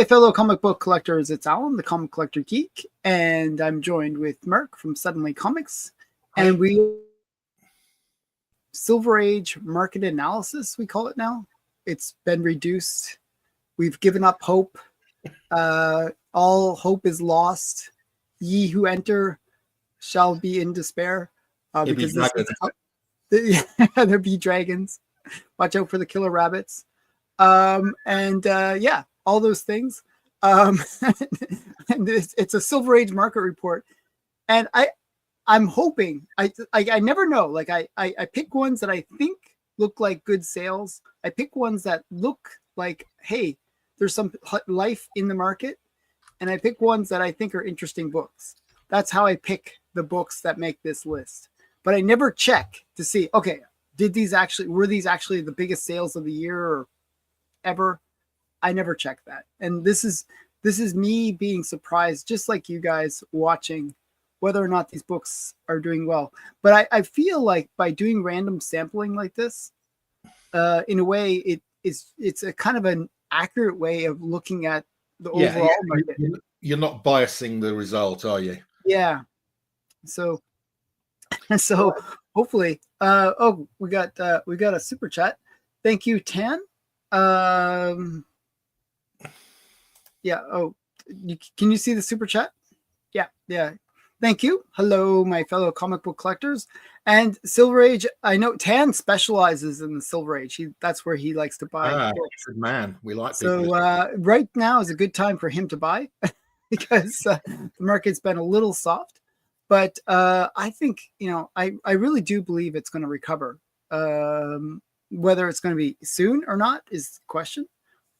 my fellow comic book collectors. It's Alan, the Comic Collector Geek, and I'm joined with Merc from Suddenly Comics. Hi. And we Silver Age market analysis, we call it now. It's been reduced. We've given up hope. All hope is lost. Ye who enter shall be in despair. Because there be dragons. Watch out for the killer rabbits. Yeah, all those things. And it's a Silver Age market report. And I'm hoping, I never know. Like I pick ones that I think look like good sales. I pick ones that look like, hey, there's some life in the market. And I pick ones that I think are interesting books. That's how I pick the books that make this list. But I never check to see, okay, were these actually the biggest sales of the year or ever? I never check that. And this is me being surprised, just like you guys watching whether or not these books are doing well. But I feel like by doing random sampling like this, in a way, it's a kind of an accurate way of looking at the overall market. You're not biasing the result, are you? Yeah. So hopefully, we got a super chat. Thank you, Tan. Yeah. Oh, can you see the super chat? Yeah. Thank you. Hello, my fellow comic book collectors. And Silver Age, I know Tan specializes in the Silver Age. That's where he likes to buy books. Good man. We like so people. Right now is a good time for him to buy because the market's been a little soft. But I think, I really do believe it's going to recover. Whether it's going to be soon or not is the question.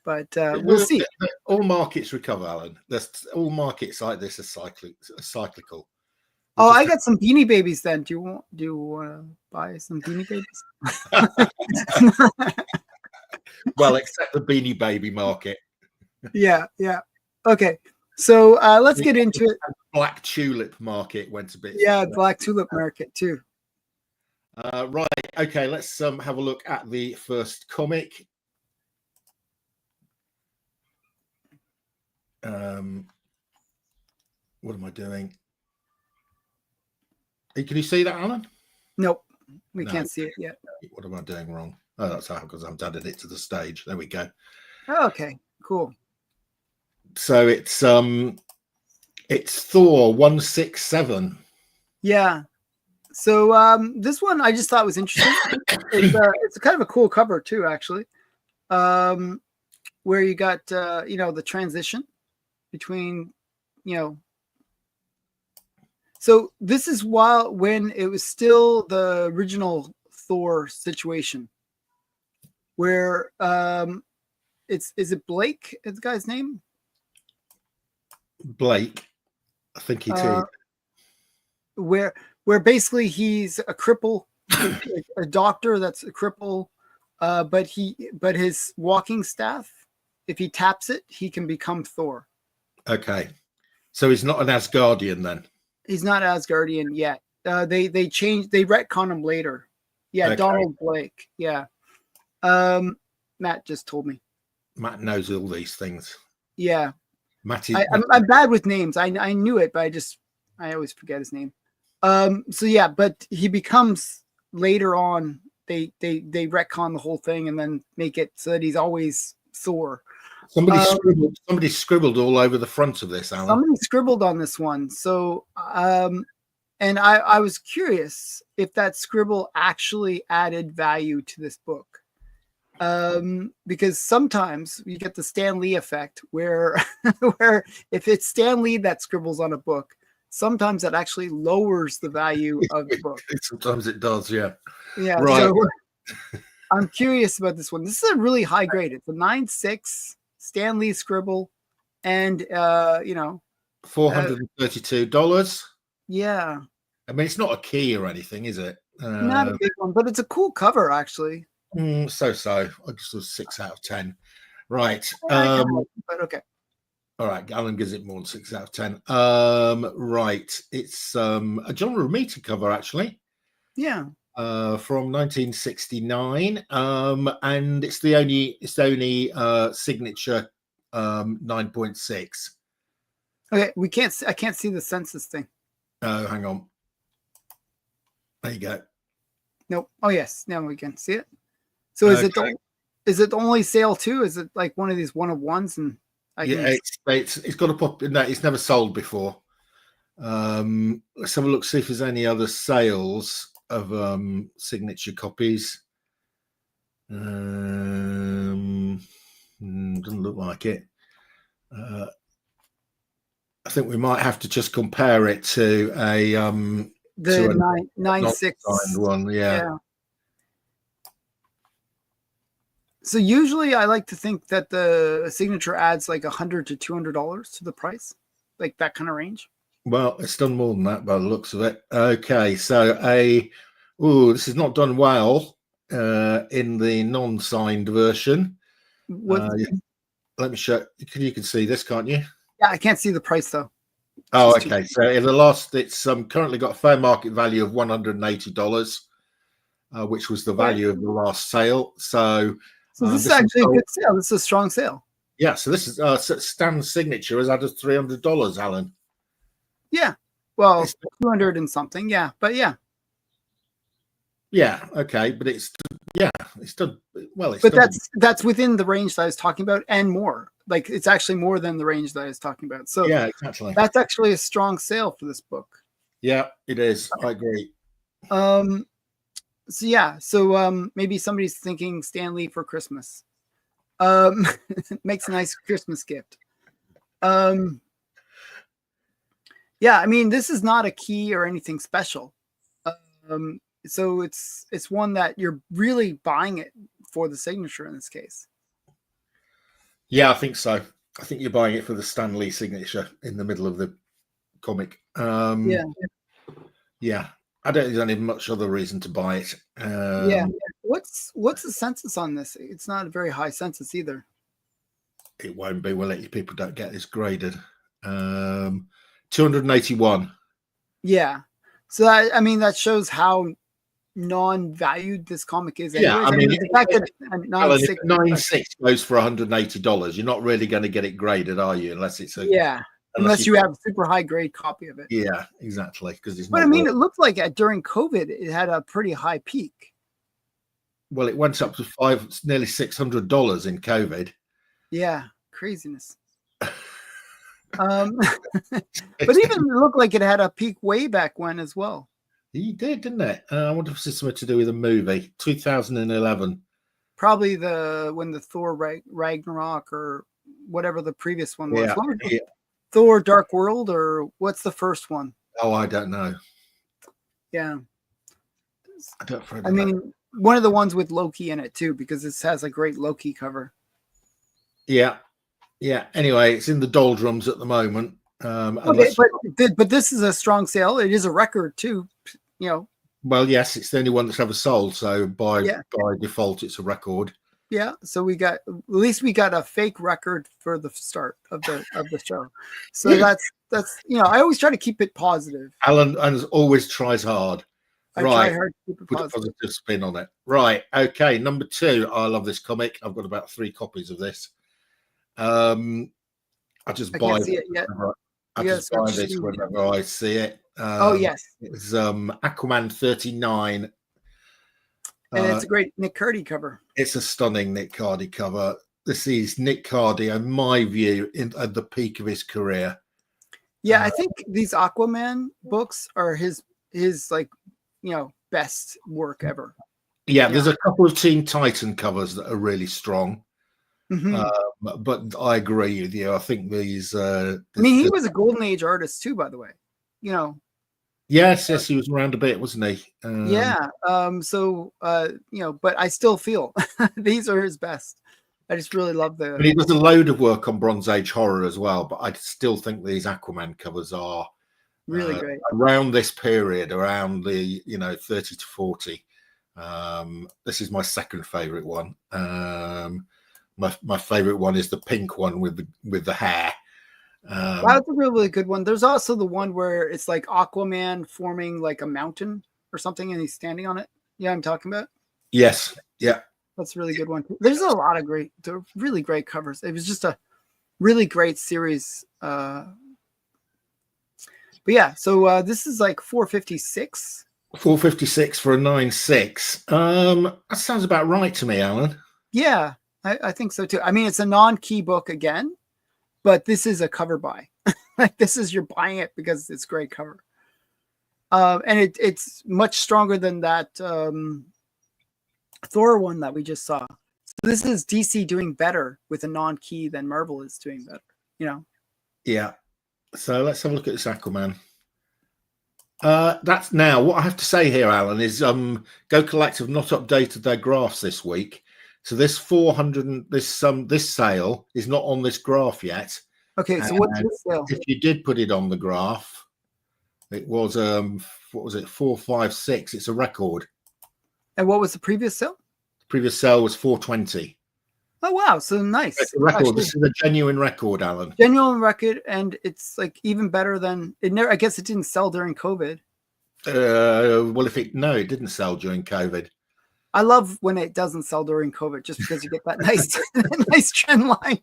But we'll see. All markets recover, Alan. All markets like this are cyclical. Oh, I got some Beanie Babies then. Do you want to buy some Beanie Babies? Well, except the Beanie Baby market. Yeah. Okay. So let's get into it. Black Tulip market went a bit. Yeah, Black Tulip market too. Right. Okay. Let's have a look at the first comic. What am I doing? Can you see that, Alan? Nope, we can't see it yet. What am I doing wrong? Oh, that's how, because I've added it to the stage. There we go. Okay, cool. So it's Thor 167. Yeah. So this one I just thought was interesting. It's kind of a cool cover too, actually. Where you got the transition between So this is when it was still the original Thor situation, where is it Blake? Is the guy's name? Blake, I think it is. Where basically he's a cripple, a doctor that's a cripple, but his walking staff, if he taps it, he can become Thor. Okay, so he's not an Asgardian then. He's not Asgardian yet. They retcon him later. Yeah, okay. Donald Blake. Yeah. Matt just told me. Matt knows all these things. Yeah. Matty. I'm bad with names. I knew it, but I always forget his name. So yeah, but he becomes later on. They retcon the whole thing and then make it so that he's always Thor. Somebody scribbled all over the front of this, Alan. Somebody scribbled on this one. So, and I was curious if that scribble actually added value to this book. Because sometimes you get the Stan Lee effect where if it's Stan Lee that scribbles on a book, sometimes that actually lowers the value of the book. Sometimes it does, yeah. Yeah, right. So I'm curious about this one. This is a really high grade. It's a 9.6 Stan Lee scribble, and $432. Yeah. I mean, it's not a key or anything, is it? Not a big one, but it's a cool cover, actually. So. I guess it was 6 out of 10. Right. But okay. All right. Alan gives it more than 6 out of 10. Right. It's a John Romita cover, actually. Yeah. From 1969. And it's the only signature 9.6. Okay, I can't see the census thing. Oh, hang on. There you go. Nope. Oh yes, now we can see it. So is it the only sale too? Is it like one of these one of ones? And it's got a pop. No, it's never sold before. Let's have a look, see if there's any other sales of signature copies. Doesn't look like it. I think we might have to just compare it to the 9.6 one. Yeah. So usually I like to think that the signature adds like $100 to $200 to the price, like that kind of range. Well, it's done more than that by the looks of it. Okay, so this is not done well in the non-signed version. Let me show. You can see this, can't you? Yeah, I can't see the price though. Oh, okay. So in the last, it's currently got a fair market value of $180, which was the value of the last sale. So this is actually a good sale. This is a strong sale. Yeah. So this is Stan's signature has added $300, Alan. Yeah. Well, it's 200 and something. Yeah. But yeah. Yeah. Okay. But it's done well. But that's within the range that I was talking about and more. Like it's actually more than the range that I was talking about. So yeah, exactly. That's actually a strong sale for this book. Yeah, it is. I agree. So yeah. So maybe somebody's thinking Stan Lee for Christmas. Makes a nice Christmas gift. Yeah, I mean, this is not a key or anything special. So it's one that you're really buying it for the signature in this case. Yeah, I think so. I think you're buying it for the Stan Lee signature in the middle of the comic. Yeah. I don't think there's any much other reason to buy it. What's the census on this? It's not a very high census either. It won't be. We'll let you people don't get this graded. 281. Yeah. So I mean that shows how non-valued this comic is. Anyways. Yeah, I mean the fact that 9.6 goes for $180, you're not really going to get it graded, are you? Unless it's unless you have a super high grade copy of it. Yeah, exactly. Because it's. But I mean, it looked like during COVID, it had a pretty high peak. Well, it went up to nearly $600 in COVID. Yeah, craziness. But even it looked like it had a peak way back when as well. He did, didn't it? I wonder if it's something to do with a movie. 2011. Probably when the Thor Ragnarok or whatever the previous one was. Yeah. Thor Dark World, or what's the first one? Oh, I don't know. Yeah. I mean, one of the ones with Loki in it too, because this has a great Loki cover. Yeah. Yeah. Anyway, it's in the doldrums at the moment. Okay, but this is a strong sale. It is a record too, you know. Well, yes, it's the only one that's ever sold, so by default, it's a record. Yeah, so at least we got a fake record for the start of the show. So that's I always try to keep it positive. Alan always tries hard. I try hard to keep it positive. Put a positive spin on it. Right. Okay. Number 2. I love this comic. I've got about 3 copies of this. I just buy it yet. I just buy this whenever I see it. Yes. It's Aquaman 39. And it's a great Nick Cardy cover. It's a stunning Nick Cardy cover. This is Nick Cardy, in my view, at the peak of his career. Yeah, I think these Aquaman books are his best work ever. Yeah, there's a couple of Teen Titan covers that are really strong. Mm-hmm. But I agree with you. I think these. I mean, he was a golden age artist too, by the way. Yes, he was around a bit, wasn't he? But I still feel these are his best. I just really love the. But he does a load of work on Bronze Age horror as well. But I still think these Aquaman covers are really great around this period, around the 30 to 40. This is my second favorite one. My favorite one is the pink one with the hair. That's a really good one. There's also the one where it's like Aquaman forming like a mountain or something, and he's standing on it. Yeah, I'm talking about. Yes. Yeah. That's a really good one. There's a lot of really great covers. It was just really great series. But yeah, so this is like 456. 456 for a 9.6. That sounds about right to me, Alan. Yeah, I think so too. I mean, it's a non-key book again, but this is a cover buy. Like this is you're buying it because it's great cover. And it's much stronger than that Thor one that we just saw. So this is DC doing better with a non-key than Marvel is doing better. You know. Yeah. So let's have a look at this Aquaman. That's now what I have to say here, Alan, is Go Collective not updated their graphs this week. So this 400 and this sale is not on this graph yet. Okay, so what's this sale? If you did put it on the graph, it was what was it, 456. It's a record. And what was the previous sale? The previous sale was 420. Oh wow, so nice. It's a record. Actually, this is a genuine record, Alan. Genuine record, and it's like even better than it never. I guess it didn't sell during COVID. Well, it didn't sell during COVID. I love when it doesn't sell during COVID, just because you get that nice, nice trend line.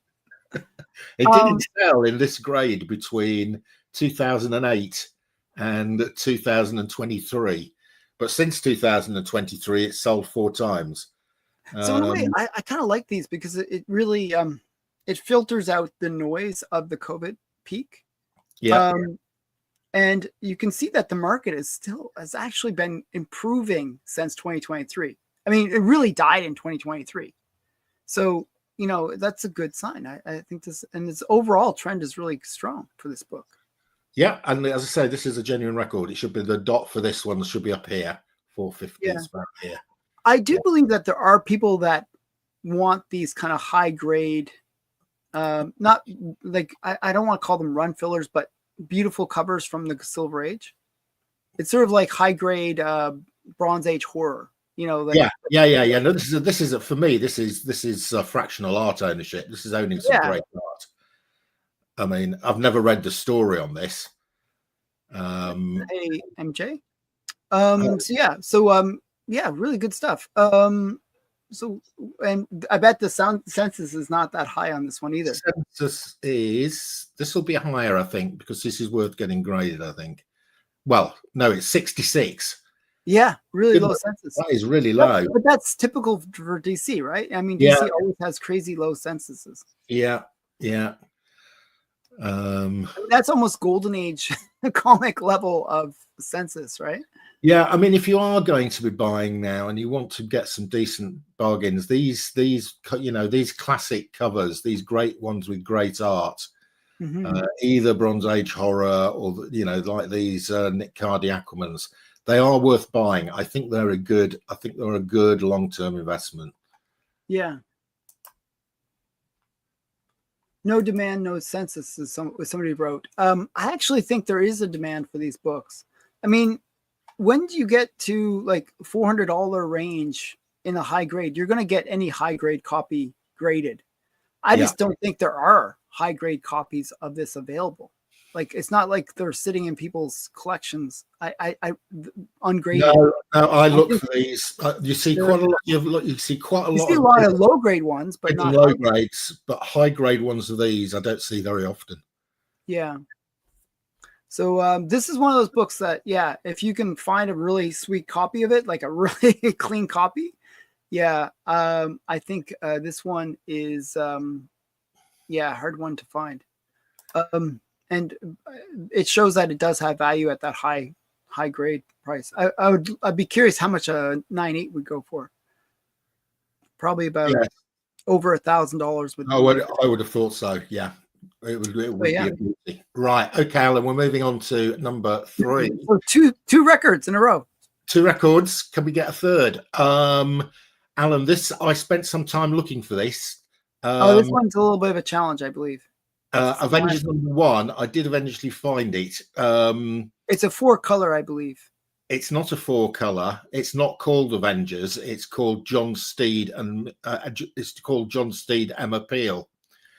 It didn't sell in this grade between 2008 and 2023, but since 2023, it's sold 4 times. So in a way, I kind of like these because it really it filters out the noise of the COVID peak. Yeah. And you can see that the market has actually been improving since 2023. I mean, it really died in 2023. So, you know, that's a good sign. I think this overall trend is really strong for this book. Yeah. And as I say, this is a genuine record. It should be the dot for this one should be up here. 450 is about here. I do believe that there are people that want these kind of high grade, not like, I don't want to call them run fillers, but beautiful covers from the Silver Age. It's sort of like high grade Bronze Age horror, you know. Like, yeah. No, this is for me. This is fractional art ownership. This is owning some great art. I mean, I've never read the story on this. Hey, MJ. So really good stuff. So, and I bet the census is not that high on this one either. This will be higher, I think, because this is worth getting graded, I think. Well, no, it's 66. Yeah, really low census. That is really low. But that's typical for DC, right? I mean, DC always has crazy low censuses. Yeah. That's almost golden age comic level of census, right? Yeah, I mean, if you are going to be buying now and you want to get some decent bargains, these classic covers, these great ones with great art, either Bronze Age horror or like these Nick Cardy Aquamans, they are worth buying. I think they're a good long-term investment. Yeah. No demand, no census, as somebody wrote. I actually think there is a demand for these books. I mean, when do you get to like $400 range in a high grade? You're going to get any high grade copy graded. I just don't think there are high grade copies of this available. Like, it's not like they're sitting in people's collections. I ungraded. No, I look for these. You see quite a lot. You see quite a lot. You see a lot of low grade ones, but not low grades. But high grade ones of these, I don't see very often. Yeah. So this is one of those books that, if you can find a really sweet copy of it, like a really clean copy, I think this one is, hard one to find. And it shows that it does have value at that high grade price. I'd be curious how much a 9.8 would go for. Probably about over $1,000. I would have thought so. Yeah. It would be a beauty. Right. Okay, Alan, we're moving on to number 3. So two records in a row. 2 records. Can we get a third? Alan, I spent some time looking for this. This one's a little bit of a challenge, I believe. Avengers #1. I did eventually find it. It's a 4-color, I believe. It's not a 4-color. It's not called Avengers. It's called John Steed, and it's called John Steed, Emma Peel.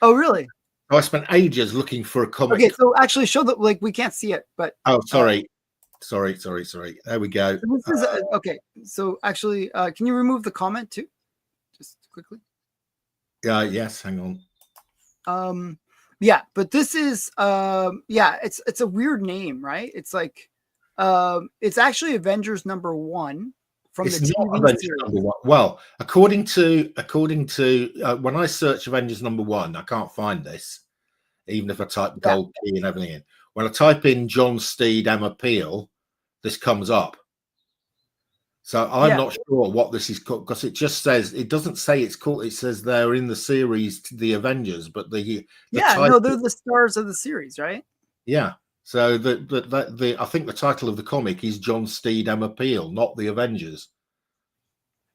Oh, really? I spent ages looking for a comic. Okay, so actually show that, like, we can't see it, but sorry. There we go. This is okay. So actually, can you remove the comment too, just quickly? Yes. Hang on. Yeah, but this is it's a weird name, right? It's like it's actually Avengers #1 from It's the not TV Avengers series. #1. Well, according to when I search Avengers #1, I can't find this, even if I type Yeah, gold key and everything in. When I type in John Steed, Emma Peel, this comes up. So I'm yeah, not sure what this is called, because it just says, it doesn't say it's called. It says they're in the series The Avengers, but the yeah. title, No, they're the stars of the series, right? yeah. So the I think the title of the comic is John Steed, Emma Peel, not The Avengers.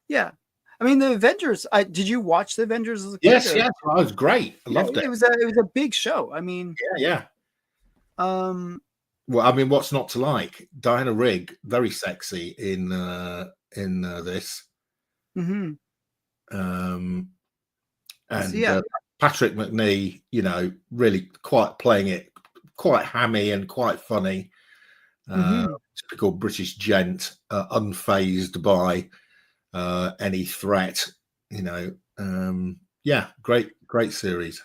Yeah, I mean the Avengers. Did you watch the Avengers as a kid? Yes, Or? yes, it was great. I Yeah, loved it. it was a big show. I mean, Yeah, yeah. um, Well, I mean, what's not to like? Diana Rigg, very sexy in this, mhm. um, So and yeah, Patrick McNee, really quite playing it quite hammy and quite funny. mhm. Typical British gent, unfazed by any threat. Yeah, great series.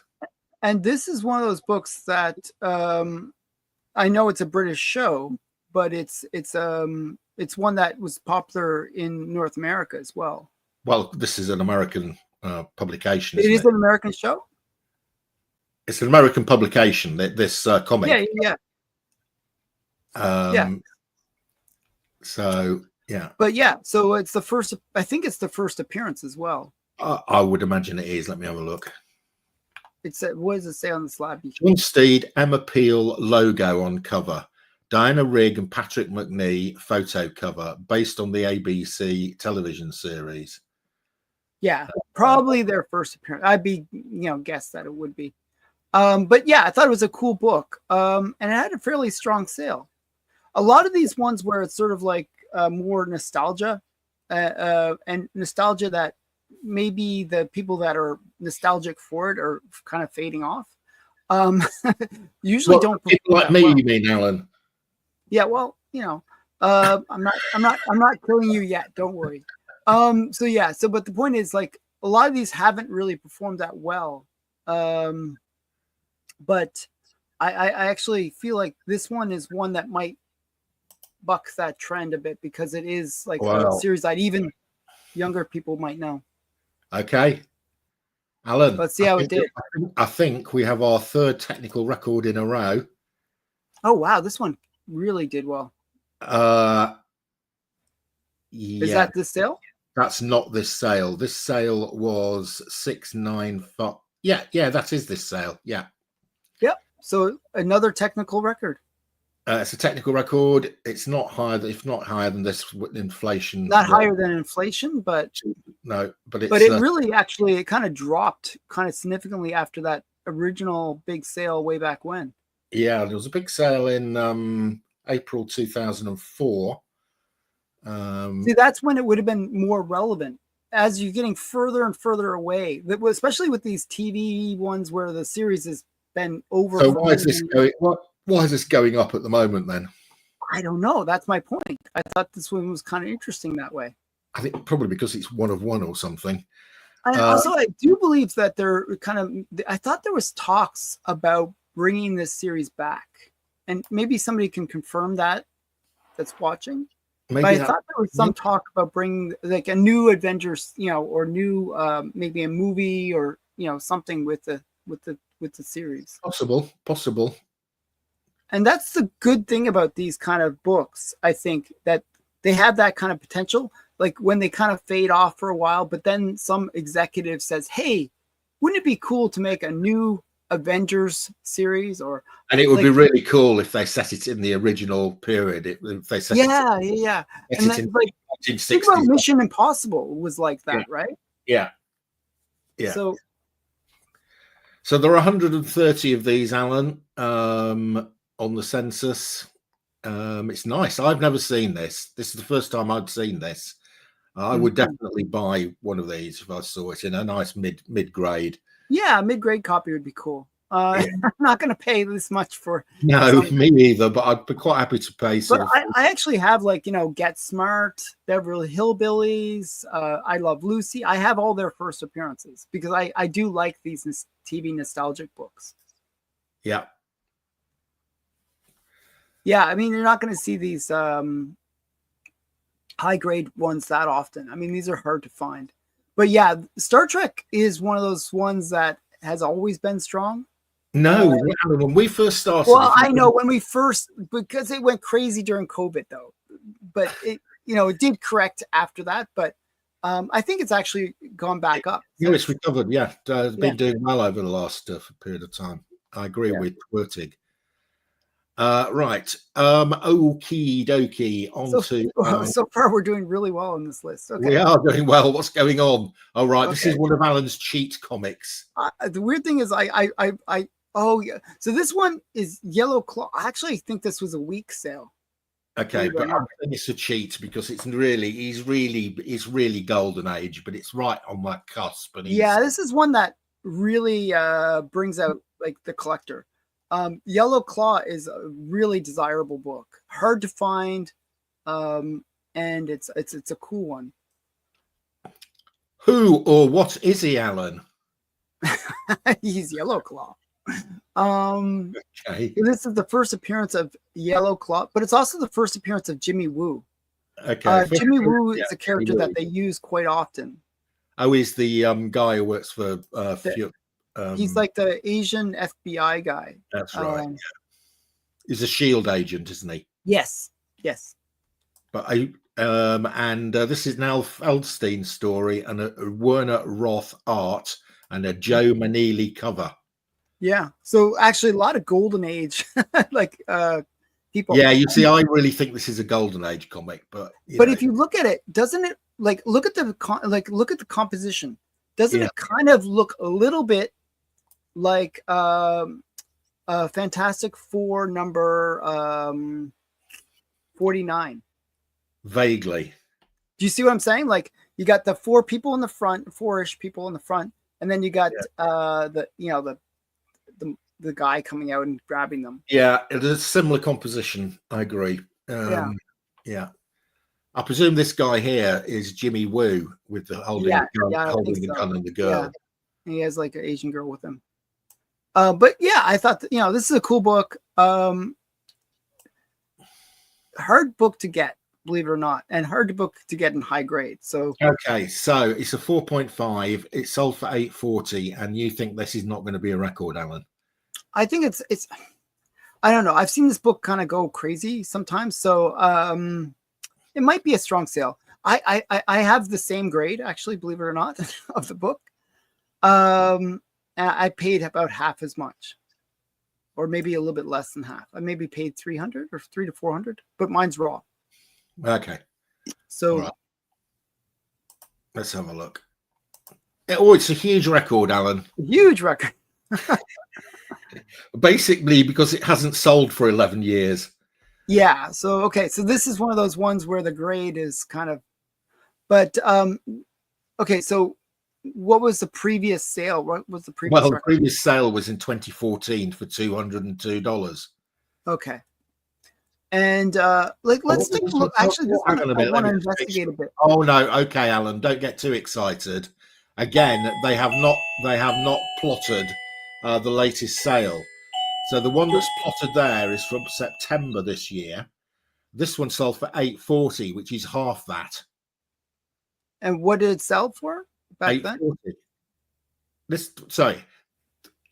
And this is one of those books that I know it's a British show, but it's one that was popular in North America as well. Well, this is an American publication, It isn't is it? an American show. It's an American publication. This comic. Yeah, yeah. So yeah, But yeah, so it's the first. I think it's the first appearance as well. I would imagine it is. Let me have a look. It's what does it say on the slab? John Steed, Emma Peel logo on cover. Diana Rigg and Patrick McNee photo cover based on the ABC television series. Yeah, probably their first appearance. I'd be guess that it would be. But yeah, I thought it was a cool book. And it had a fairly strong sale. A lot of these ones where it's sort of like more nostalgia, and nostalgia that maybe the people that are nostalgic for it are kind of fading off. Usually don't people like me, you mean, Alan? Yeah, well, I'm not killing you yet. Don't worry. So yeah, but the point is, like, a lot of these haven't really performed that well. But I actually feel like this one is one that might buck that trend a bit, because it is like a series that even younger people might know. Okay, Alan, Let's see how it did. I think we have our third technical record in a row. Oh wow, this one really did well. Yeah. Is that the sale? That's not this sale. This sale was 695. Yeah, that is this sale. Yeah. Yep. So another technical record. It's a technical record. It's not higher, if not higher than this inflation. Not higher than inflation, but no, but it really actually it kind of dropped kind of significantly after that original big sale way back when. Yeah, there was a big sale in April 2004. See, that's when it would have been more relevant. As you're getting further and further away, especially with these TV ones where the series has been over. So why is this going? Why is this going up at the moment then? I don't know. That's my point. I thought this one was kind of interesting that way. I think probably because it's one of one or something. And also, I do believe that they're I thought there was talks about bringing this series back, and maybe somebody can confirm that that's watching. Maybe but I thought there was some talk about bringing like a new Avengers, or new maybe a movie or something with the series. Possible. And that's the good thing about these kind of books. I think that they have that kind of potential, like when they kind of fade off for a while, but then some executive says, "Hey, wouldn't it be cool to make a new Avengers series?" And it would be really cool if they set it in the original period. If they set yeah. And then, like, think about Mission Impossible was like that, right? Yeah. So there are 130 of these, Alan, on the census. It's nice. I've never seen this. This is the first time I'd seen this. I would definitely buy one of these if I saw it in a nice mid grade. Yeah, mid grade copy would be cool. I'm not going to pay this much for. No, me either. But I'd be quite happy to pay. But I actually have Get Smart, Beverly Hillbillies, I Love Lucy. I have all their first appearances because I do like these TV nostalgic books. Yeah. Yeah, I mean, you're not going to see these high grade ones that often. I mean, these are hard to find. But yeah, Star Trek is one of those ones that has always been strong. No, when we first started. Well, I know when we first, because it went crazy during COVID though, but it, it did correct after that. But I think it's actually gone back up. Yeah, it's recovered. Yeah, it's been doing well over the last period of time. I agree with Wertig. Right. Okie dokie. On to. So far, we're doing really well on this list. Okay. We are doing well. What's going on? All right. Okay. This is one of Alan's cheat comics. The weird thing is, oh yeah. So this one is Yellow Claw. I actually think this was a week sale. Okay, but I think it's a cheat because he's really golden age, but it's right on that cusp. And yeah, this is one that really brings out like the collector. Yellow Claw is a really desirable book, hard to find, and it's a cool one. Who or what is he, Alan? He's Yellow Claw. Okay. This is the first appearance of Yellow Claw, but it's also the first appearance of Jimmy Woo. Okay, Jimmy Woo is a character that they use quite often. Oh, he's the guy who works for he's like the Asian FBI guy. That's right. Yeah. He's a SHIELD agent, isn't he? Yes. But this is an Al Feldstein story and a Werner Roth art and a Joe Maneely cover. Yeah. So actually, a lot of golden age, like people. Yeah, you see, I really think this is a golden age comic, but if you look at it, doesn't it look at the composition? Doesn't it kind of look a little bit like Fantastic Four number 49? Vaguely. Do you see what I'm saying? Like you got the four people in the front, four-ish people in the front, and then you got the guy coming out and grabbing them. Yeah, it is a similar composition. I agree. Yeah. I presume this guy here is Jimmy Woo with the holding the gun and the girl. Yeah. And he has like an Asian girl with him. But yeah, I thought this is a cool book. Hard book to get, believe it or not, and hard book to get in high grade. So okay, so it's a 4.5. It's sold for $8.40, and you think this is not going to be a record, Alan? I think it's I don't know. I've seen this book kind of go crazy sometimes, so it might be a strong sale. I have the same grade, actually, believe it or not, of the book. I paid about half as much, or maybe a little bit less than half. I maybe paid $300 or $300 to $400, but mine's raw. Okay. So right. Let's have a look. Oh, it's a huge record, Alan. Huge record. Basically, because it hasn't sold for 11 years. Yeah. So, okay. So this is one of those ones where the grade is kind of, but, okay. So what was the previous sale? What was the previous? Well, the previous sale was in 2014 for $202. Okay. And let's take a look. Actually, I want to investigate a bit. Oh no, okay, Alan, don't get too excited. Again, they have not plotted the latest sale. So the one that's plotted there is from September this year. This one sold for $8.40, which is half that. And what did it sell for back then?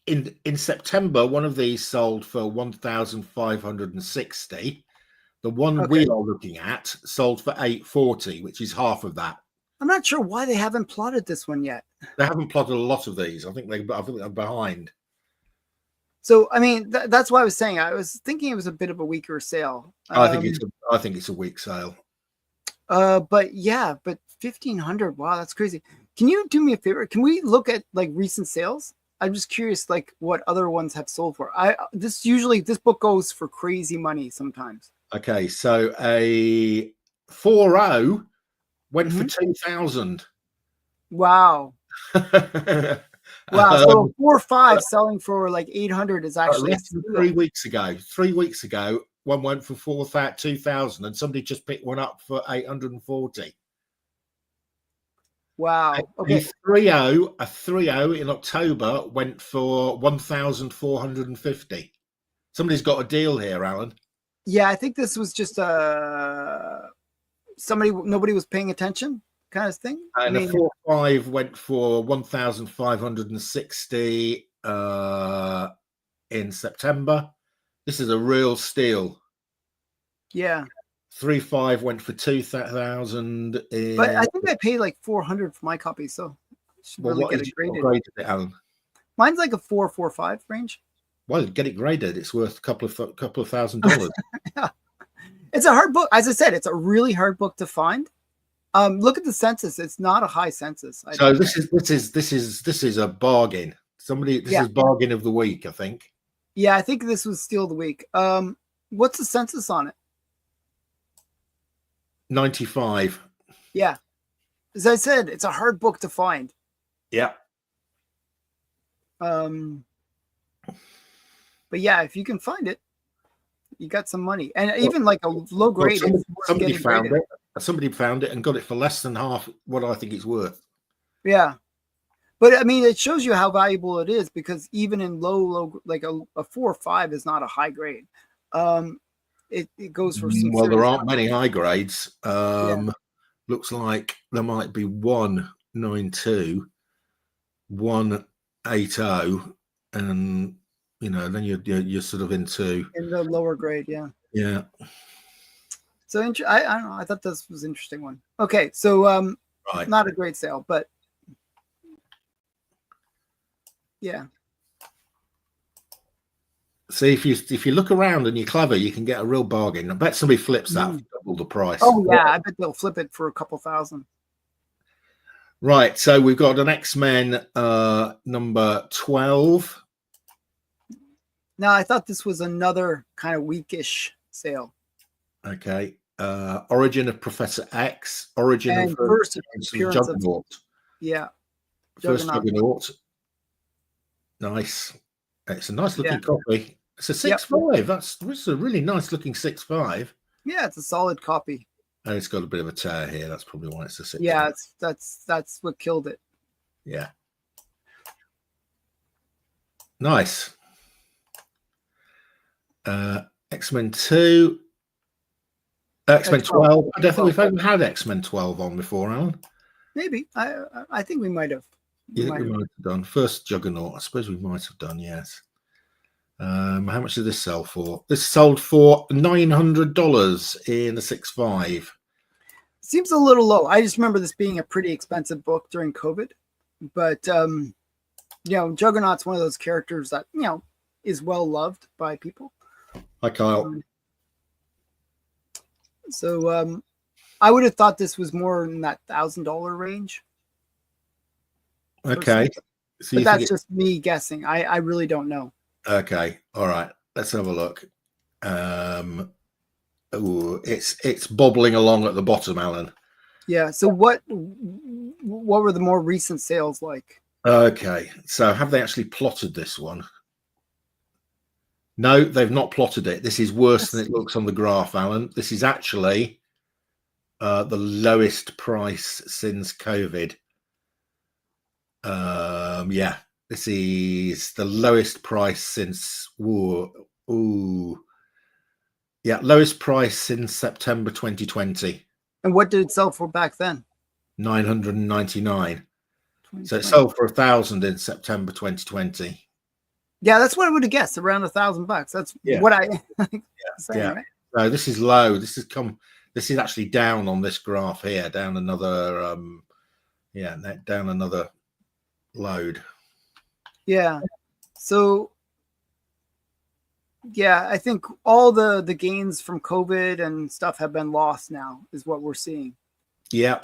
In September, one of these sold for $1,560. The one we are looking at sold for $8.40, which is half of that. I'm not sure why they haven't plotted this one yet. They haven't plotted a lot of these. I think they're behind. So I mean, that's why I was saying. I was thinking it was a bit of a weaker sale. I think it's a weak sale. But yeah, but 1,500. Wow, that's crazy. Can you do me a favor? Can we look at like recent sales? I'm just curious, like what other ones have sold for. This book goes for crazy money sometimes. Okay, so a 4.0 went for 2,000. Wow. Wow. So 4.5 selling for like 800 is actually 3 weeks ago. 3 weeks ago, one went for 2,000, and somebody just picked one up for 840. Wow. A Okay. 3.0 in October went for 1,450. Somebody's got a deal here, Alan. Yeah, I think this was just nobody was paying attention kind of thing. And a 4.5 went for 1,560 in September. This is a real steal. Yeah. 3.5 went for 2,000. But I think I paid like 400 for my copy, so I should really get it graded. Graded it, Alan? Mine's like a 4.45 range. Well, get it graded. It's worth a couple of $1,000. Yeah. It's a hard book. As I said, it's a really hard book to find. Look at the census. It's not a high census. So this is a bargain. This is bargain of the week, I think. Yeah, I think this was steal of the week. What's the census on it? 95. Yeah. As I said, it's a hard book to find. Yeah. But yeah, if you can find it, you got some money. And even like a low grade. Somebody found it. Somebody found it and got it for less than half what I think it's worth. Yeah. But I mean, it shows you how valuable it is, because even in low, like a 4 or 5 is not a high grade. It goes for some. Well, there aren't many high grades. Looks like there might be 192, 180, and then you're sort of in the lower grade. Yeah. Yeah. So I don't know. I thought this was an interesting one. Okay, so right. Not a great sale, but yeah. See, if you look around and you're clever, you can get a real bargain. I bet somebody flips that for double the price. Oh yeah, I bet they'll flip it for a couple thousand. Right, so we've got an X-Men number 12. Now I thought this was another kind of weakish sale. Okay. Origin of Professor X. Origin and of first appearance Juggernaut. First Juggernaut. Nice. It's a nice looking copy. It's a 6.5. That's a really nice looking 6.5. Yeah, it's a solid copy. And it's got a bit of a tear here. That's probably why it's a 6.5. Yeah, that's what killed it. Yeah. Nice. X-Men 2. X-Men 12. I don't think we've ever had X-Men 12 on before, Alan. Maybe. I think we might have. You think we might have done? First Juggernaut. I suppose we might have done, yes. How much did this sell for? This sold for $900 in a 6.5. Seems a little low. I just remember this being a pretty expensive book during COVID. But, Juggernaut's one of those characters that, is well loved by people. Hi, Kyle. So I would have thought this was more in that $1,000 range. Okay. So but that's just me guessing. I really don't know. Okay. All right. Let's have a look. It's bobbling along at the bottom, Alan. Yeah. So what were the more recent sales like? Okay. So have they actually plotted this one? No, they've not plotted it. This is worse than it looks on the graph, Alan. This is actually the lowest price since COVID. This is the lowest price since lowest price since September 2020. And what did it sell for back then? 999. So it sold for 1,000 in September 2020. Yeah, that's what I would have guessed, around $1,000. That's what I say, right? So this is low. This is actually down on this graph here, down another down another load. Yeah. So I think all the gains from COVID and stuff have been lost now, is what we're seeing. Yeah.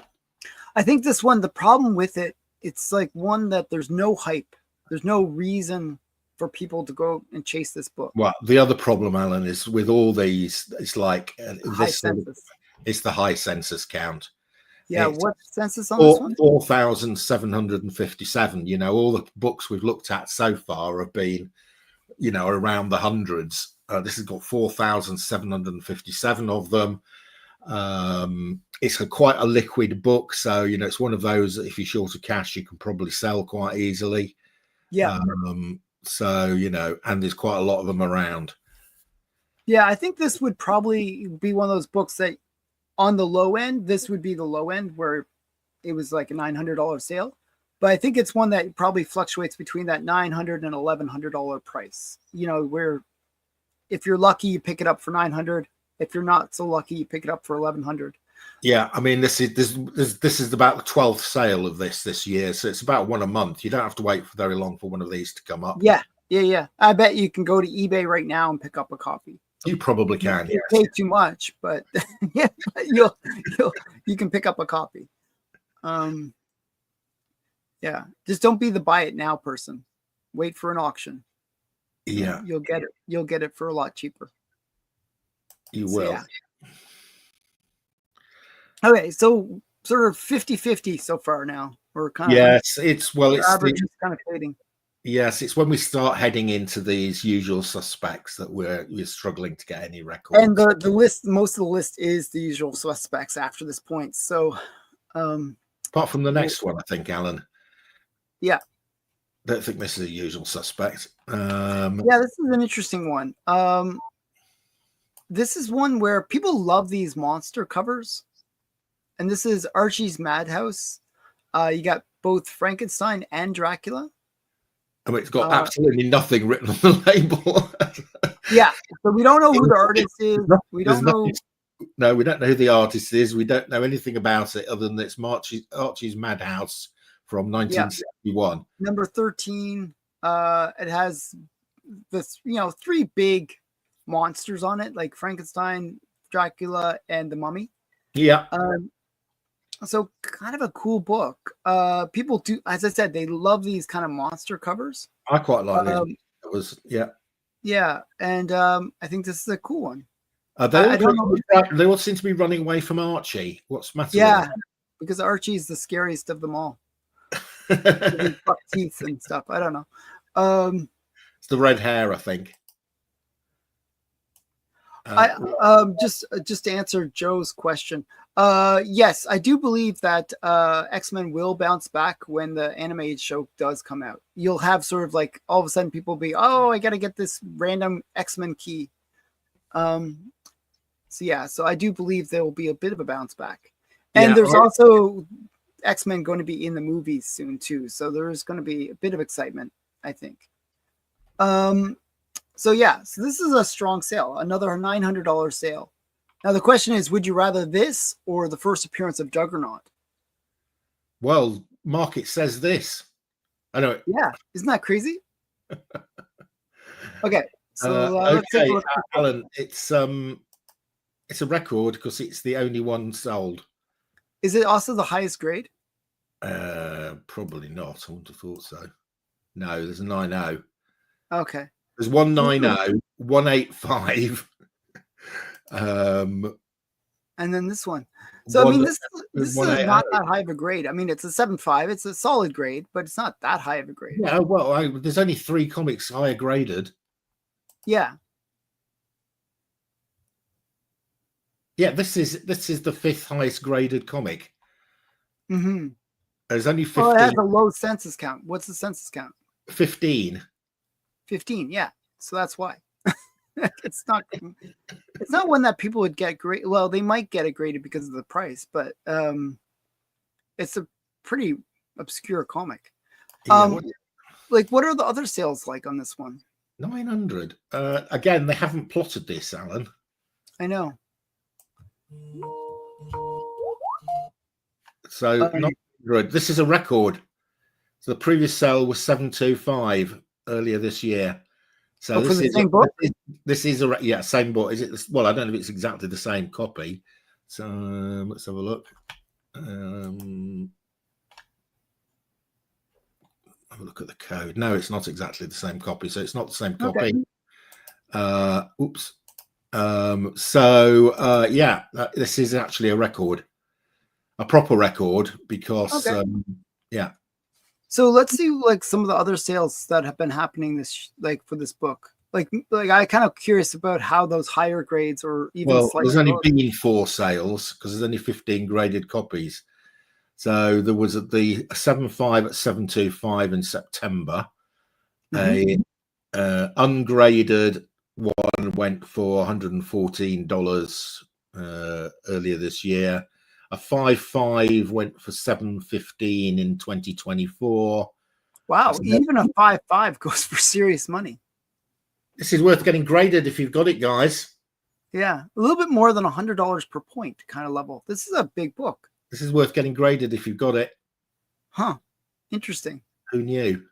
I think this one, the problem with it, it's like one that there's no hype. There's no reason for people to go and chase this book. Well, the other problem, Alan, is with all these, it's like it's the high census count. Yeah, what census on this one? 4,757. All the books we've looked at so far have been, around the hundreds. This has got 4,757 of them. It's quite a liquid book, so it's one of those that if you're short of cash, you can probably sell quite easily. Yeah. So and there's quite a lot of them around. Yeah, I think this would probably be one of those books that on the low end, this would be the low end where it was like a $900 sale. But I think it's one that probably fluctuates between that $900 and $1,100 price. Where if you're lucky, you pick it up for $900. If you're not so lucky, you pick it up for $1,100. Yeah, I mean, this is about the 12th sale of this year, so it's about one a month. You don't have to wait for very long for one of these to come up. Yeah. I bet you can go to eBay right now and pick up a copy. You probably can. You pay too much, but yeah, you can pick up a copy. Yeah, just don't be the buy it now person. Wait for an auction. Yeah, you'll get it. You'll get it for a lot cheaper. You will. Yeah. Okay, so sort of 50-50 so far now. We're kind of it's average is kind of fading. Yes, it's when we start heading into these usual suspects that we're struggling to get any records. And the list, most of the list is the usual suspects after this point. So, apart from the next one, I think, Alan. Yeah. Don't think this is a usual suspect. Yeah, this is an interesting one. This is one where people love these monster covers, and this is Archie's Madhouse. You got both Frankenstein and Dracula. I mean, it's got absolutely nothing written on the label. Yeah, so we don't know who the artist is. We don't know. No, we don't know who the artist is. We don't know anything about it other than it's Archie's Madhouse from 1971. Yeah. Number 13. It has this, 3 big monsters on it, like Frankenstein, Dracula, and the Mummy. Yeah. So kind of a cool book. People do, as I said, they love these kind of monster covers. I quite like it. It was, yeah. Yeah, and I think this is a cool one. They all seem to be running away from Archie. What's the matter? Yeah, because Archie's the scariest of them all. Buck teeth and stuff. I don't know. It's the red hair, I think. Just to answer Joe's question. Yes, I do believe that X-Men will bounce back when the animated show does come out. You'll have sort of like all of a sudden people be, oh, I got to get this random X-Men key. So I do believe there will be a bit of a bounce back. And there's also X-Men going to be in the movies soon too. So there's going to be a bit of excitement, I think. So this is a strong sale, another $900 sale. Now the question is, would you rather this or the first appearance of Juggernaut? Well, market says this. I know. Yeah, isn't that crazy? Okay, so let's take a look. Alan, it's a record because it's the only one sold. Is it also the highest grade? Probably not. I wouldn't have thought so. No, there's a 9.0. Okay. There's 190, 185. And then this one. So I mean, this is not that high of a grade. I mean, it's a 7.5. It's a solid grade, but it's not that high of a grade. Yeah, well, there's only 3 comics higher graded. Yeah. Yeah, this is the 5th highest graded comic. Mm-hmm. There's only 15. Oh, it has a low census count. What's the census count? 15. 15, yeah. So that's why. It's not one that people would get great. Well, they might get it graded because of the price, but it's a pretty obscure comic. Yeah, what are the other sales like on this one? 900. Again, they haven't plotted this, Alan. I know. So 900. This is a record. So the previous sale was 725 earlier this year. So this is the same book. This is a same book. Is it? Well, I don't know if it's exactly the same copy. So let's have a look. Have a look at the code. No, it's not exactly the same copy. So it's not the same copy. Okay. Oops. This is actually a record, a proper record, because So let's see like some of the other sales that have been happening for this book. Like I kind of curious about how those higher grades or even Well, slightly there's only lower. been 4 sales because there's only 15 graded copies. So there was the 7.5 at 725 in September. Mhm. A ungraded one went for $114 earlier this year. A 5.5 went for $715 in 2024. Wow, even a 5.5 goes for serious money. This is worth getting graded if you've got it, guys. Yeah, a little bit more than $100 per point kind of level. This is a big book. This is worth getting graded if you've got it. Huh. Interesting. Who knew?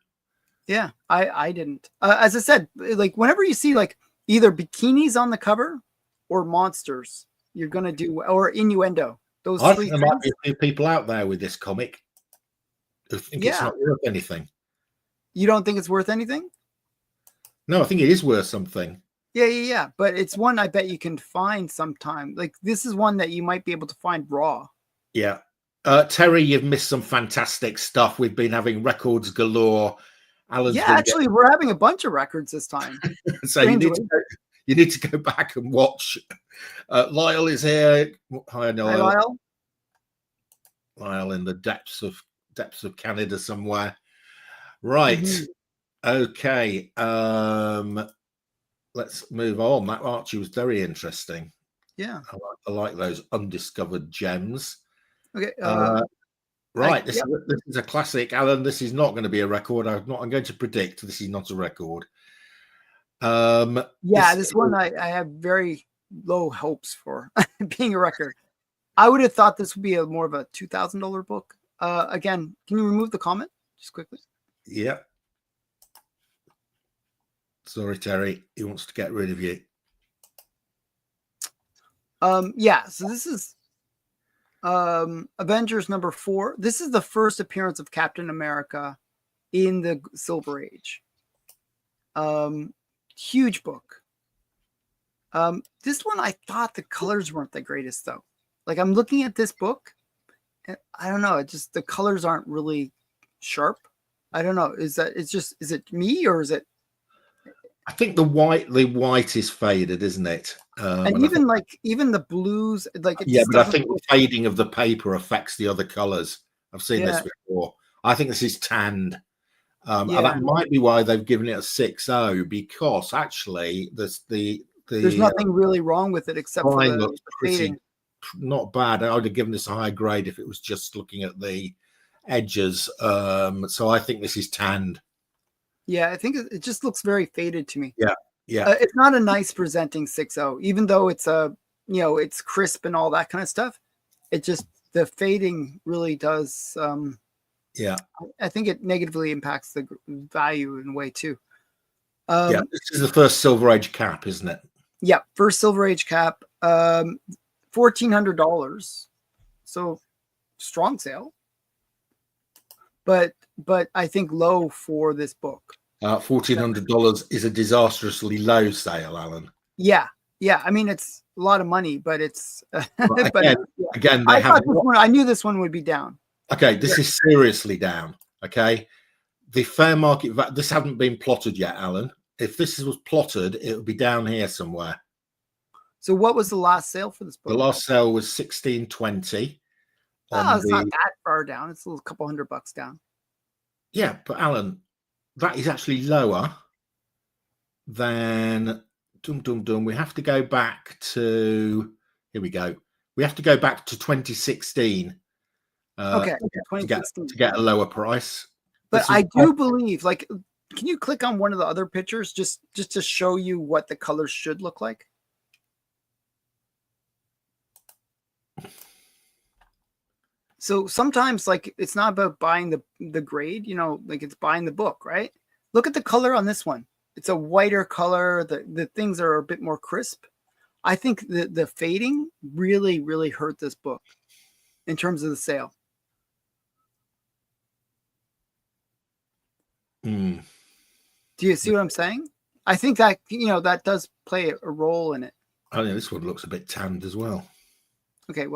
Yeah, I didn't. As I said, like whenever you see like either bikinis on the cover or monsters, you're gonna do or innuendo. Those I three think there might things. be a few people out there with this comic who think it's Yeah. not worth anything. You don't think it's worth anything? No, I think it is worth something. Yeah. But it's one I bet you can find sometime. Like this is one that you might be able to find raw. Yeah. Terry, you've missed some fantastic stuff. We've been having records galore. Alan's Yeah, been actually, we're having a bunch of records this time. so you need to go back and watch. Lyle is here. Hi, Hi, Lyle. Lyle. Lyle in the depths of Canada somewhere. Right. Mhm. Okay. Let's move on. That Archie was very interesting. Yeah. I like those undiscovered gems. Okay. Right. This is a classic, Alan. This is not going to be a record. I'm going to predict this is not a record. This one I have very low hopes for being a record. I would have thought this would be more of a $2,000 book. Again, can you remove the comment just quickly? Yeah. Sorry, Terry. He wants to get rid of you. So this is Avengers #4. This is the first appearance of Captain America in the Silver Age. Huge book. This one I thought the colors weren't the greatest though. Like I'm looking at this book, and I don't know. It just the colors aren't really sharp. I don't know. Is it me or is it? I think the white is faded, isn't it? And even the blues, like it yeah, just but I think the fading of the paper affects the other colors. I've seen this before. I think this is tanned. And that might be why they've given it a 6.0 because actually there's nothing really wrong with it except for the fading. Not bad. I would have given this a high grade if it was just looking at the edges. So I think this is tanned. Yeah, I think it just looks very faded to me. Yeah. It's not a nice presenting 6.0, even though it's it's crisp and all that kind of stuff. It just the fading really does. I think it negatively impacts the value in a way too. This is the first Silver Age cap, isn't it? Yeah, first Silver Age cap, $1,400. So strong sale, but I think low for this book. $1,400 is a disastrously low sale, Alan. Yeah. I mean, it's a lot of money, but it's. Again, I knew this one would be down. Okay, this is seriously down. Okay, the fair market this hasn't been plotted yet, Alan. If this was plotted, it would be down here somewhere. So, what was the last sale for this book? The last sale was $1,620. It's not that far down. It's a couple $100 down. Yeah, but Alan, that is actually lower than we have to go back to. Here we go. We have to go back to 2016. To get a lower price. But I do believe, like, can you click on one of the other pictures just to show you what the colors should look like? So sometimes, like, it's not about buying the grade, like it's buying the book, right? Look at the color on this one. It's a whiter color. The things are a bit more crisp. I think the fading really, really hurt this book in terms of the sale. Do you see what I'm saying? I think that that does play a role in it. I think this one looks a bit tanned as well. Okay,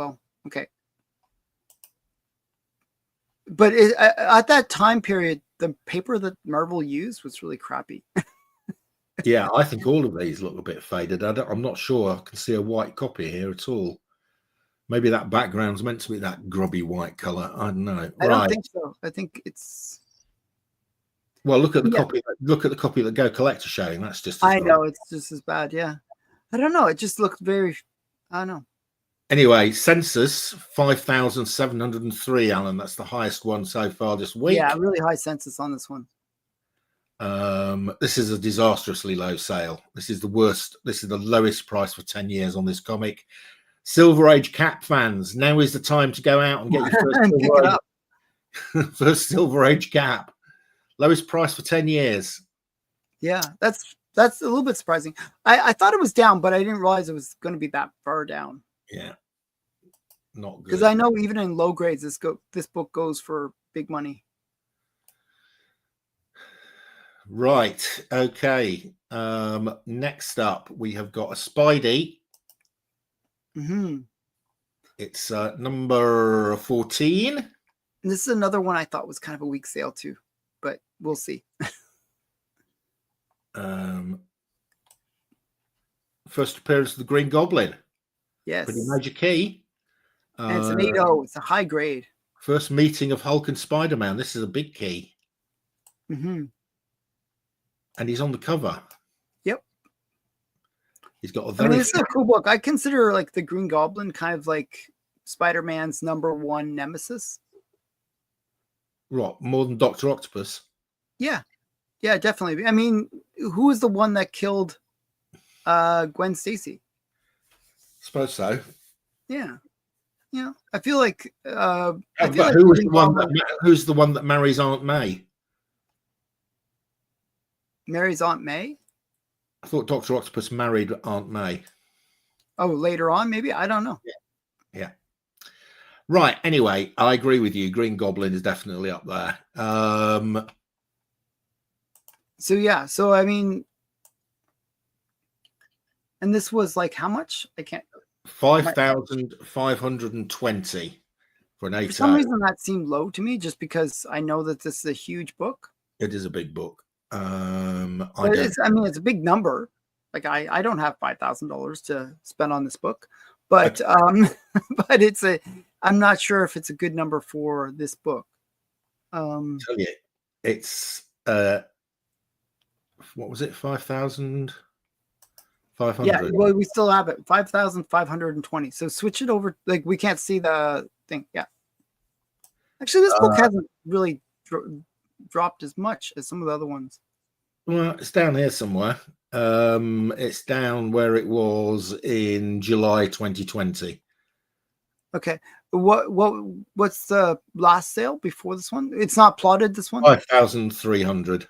but at that time period, the paper that Marvel used was really crappy. Yeah, I think all of these look a bit faded. I'm not sure I can see a white copy here at all. Maybe that background's meant to be that grubby white color. I don't know. I don't Right. think so. I think it's. Well, look at the Yeah. copy. Look at the copy that Go Collector showing. That's just. As I bad. know it's just as bad. Yeah. I don't know. It just looked very. I don't know. Anyway, census 5,703, Alan. That's the highest one so far this week. Yeah, really high census on this one. This is a disastrously low sale. This is the worst. This is the lowest price for 10 years on this comic. Silver Age Cap fans, now is the time to go out and get your first, Pick it up. first Silver Age Cap. Lowest price for 10 years. Yeah, that's a little bit surprising. I thought it was down, but I didn't realize it was going to be that far down. Yeah, not good. Because I know even in low grades, this book goes for big money. Right. Okay. Next up, we have got a Spidey. Mm-hmm. It's number 14. And this is another one I thought was kind of a weak sale too, but we'll see. First appearance of the Green Goblin. Yes. Pretty major key. And it's an 8.0. It's a high grade. First meeting of Hulk and Spider-Man. This is a big key. Mm-hmm. And he's on the cover. Yep. He's got a very. This is a cool book. I consider like the Green Goblin kind of like Spider-Man's #1 nemesis. What, more than Dr. Octopus? Yeah. Yeah, definitely. I mean, who was the one that killed Gwen Stacy? Suppose so. Yeah. Yeah. I feel like but who was the one who's the one that marries Aunt May? Marries Aunt May? I thought Dr. Octopus married Aunt May. Oh, later on, maybe? I don't know. Yeah. Right. Anyway, I agree with you. Green Goblin is definitely up there. So yeah. So I mean, and this was like how much? I can't. 5,520 for an 8. For some reason, that seemed low to me, just because I know that this is a huge book. It is a big book. I mean, it's a big number. Like I don't have $5,000 to spend on this book, but but it's I'm not sure if it's a good number for this book. Tell you, it's what was it? 5,500. Yeah, well, we still have it 5,520. So switch it over. Like we can't see the thing. Yeah, actually, this book hasn't really dropped as much as some of the other ones. Well, it's down here somewhere. It's down where it was in July 2020. Okay. What's the last sale before this one? It's not plotted, this one? 5,300.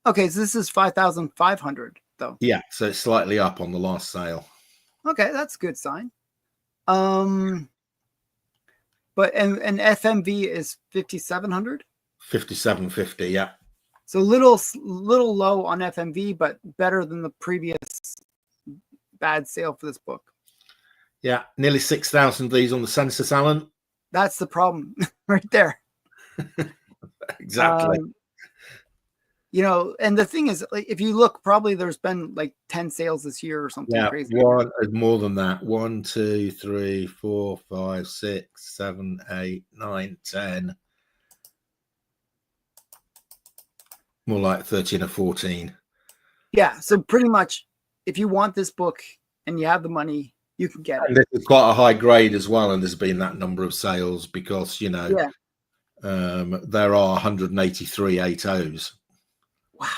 Okay, so this is 5,500 though. Yeah, so it's slightly up on the last sale. Okay, that's a good sign. But and FMV is 5,700? 5,750, yeah. So little low on FMV, but better than the previous bad sale for this book. Yeah, nearly 6,000 of these on the census, Alan. That's the problem right there. Exactly. You know, and the thing is, like, if you look, probably there's been like 10 sales this year or something crazy. More than that. 1, 2, 3, 4, 5, 6, 7, 8, 9, 10. More like 13 or 14. Yeah, so pretty much, if you want this book and you have the money, you can get it. And this is quite a high grade as well, and there's been that number of sales because, you know, there are 183 8.0s. Wow.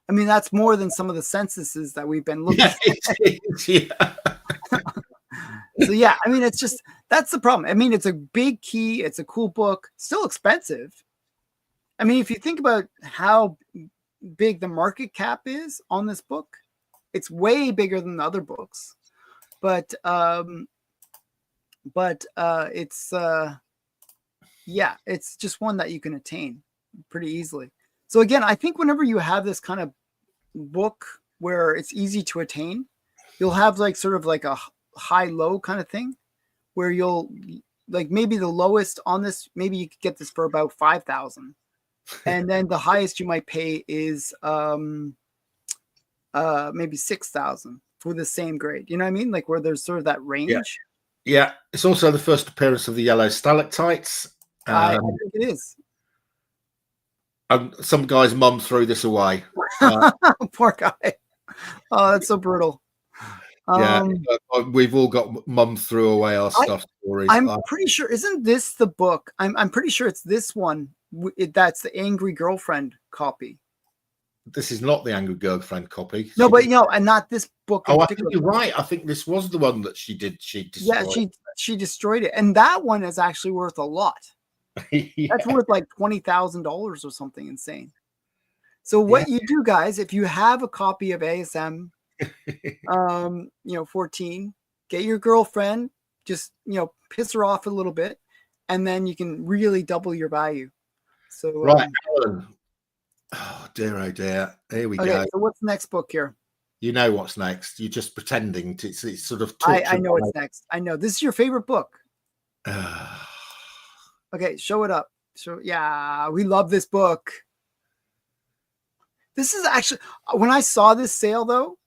I mean, that's more than some of the censuses that we've been looking at. Yeah. So, yeah, I mean, it's just, that's the problem. I mean, it's a big key. It's a cool book. Still expensive. I mean, if you think about how big the market cap is on this book, it's way bigger than the other books. But it's, yeah, it's just one that you can attain pretty easily. So again, I think whenever you have this kind of book where it's easy to attain, you'll have like sort of like a high-low kind of thing where you'll like maybe the lowest on this, maybe you could get this for about 5,000. And then the highest you might pay is maybe 6,000 for the same grade. You know what I mean? Like where there's sort of that range. Yeah. It's also the first appearance of the yellow stalactites. I think it is. Some guy's mum threw this away. Poor guy. Oh, that's so brutal. We've all got mum threw away our stuff stories. I'm pretty sure, isn't this the book? I'm pretty sure it's this one. That's the Angry Girlfriend copy. This is not the Angry Girlfriend copy. No, but and not this book. I think you're right. I think this was the one that she did. She destroyed. Yeah, she destroyed it, and that one is actually worth a lot. That's worth like $20,000 or something insane. So what you do, guys, if you have a copy of ASM, 14, get your girlfriend, just piss her off a little bit, and then you can really double your value. So right, Alan. Oh dear. Here we go. So what's the next book here? You know what's next. You're just pretending to. It's sort of. I know what's next. I know this is your favorite book. Okay, show it up. So yeah, we love this book. This is actually, when I saw this sale though,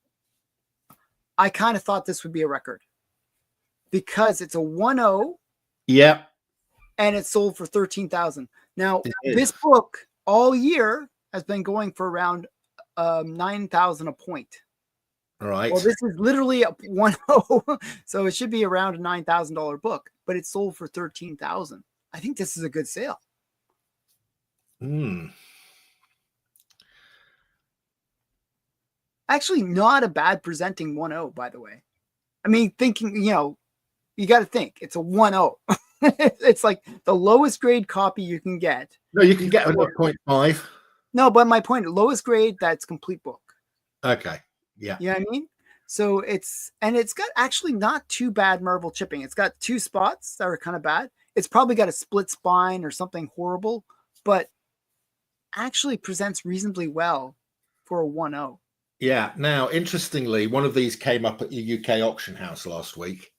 I kind of thought this would be a record because it's a 1.0. Yeah. And it's sold for 13,000. Now this book all year has been going for around 9,000 a point. All right. Well, this is literally a 1.0, so it should be around a $9,000 book, but it's sold for 13,000. I think this is a good sale. Actually, not a bad presenting 1.0, by the way. I mean, thinking, you got to think it's a 1.0. It's like the lowest grade copy you can get. No, you can get a 0.5. No, but my point, lowest grade, that's complete book. Okay. Yeah. You know what I mean? So it's got actually not too bad marble chipping. It's got 2 spots that are kind of bad. It's probably got a split spine or something horrible, but actually presents reasonably well for a 1.0. Yeah. Now, interestingly, one of these came up at your UK auction house last week.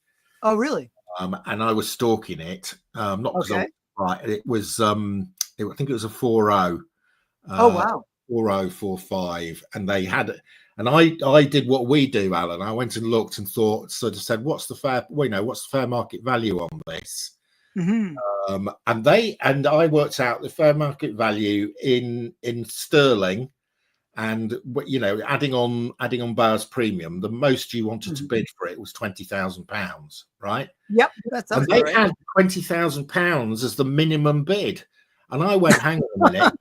Oh, really? And I was stalking it. Not because right. It was I think it was a 4.0. Oh wow. 4.045, and they had it. And I did what we do, Alan. I went and looked and said, what's the fair market value on this? Mm-hmm. And I worked out the fair market value in sterling, and adding on Bowers premium, the most you wanted to bid for it was £20,000, right? Yep, that's and they had £20,000 as the minimum bid, and I went, hang on a minute.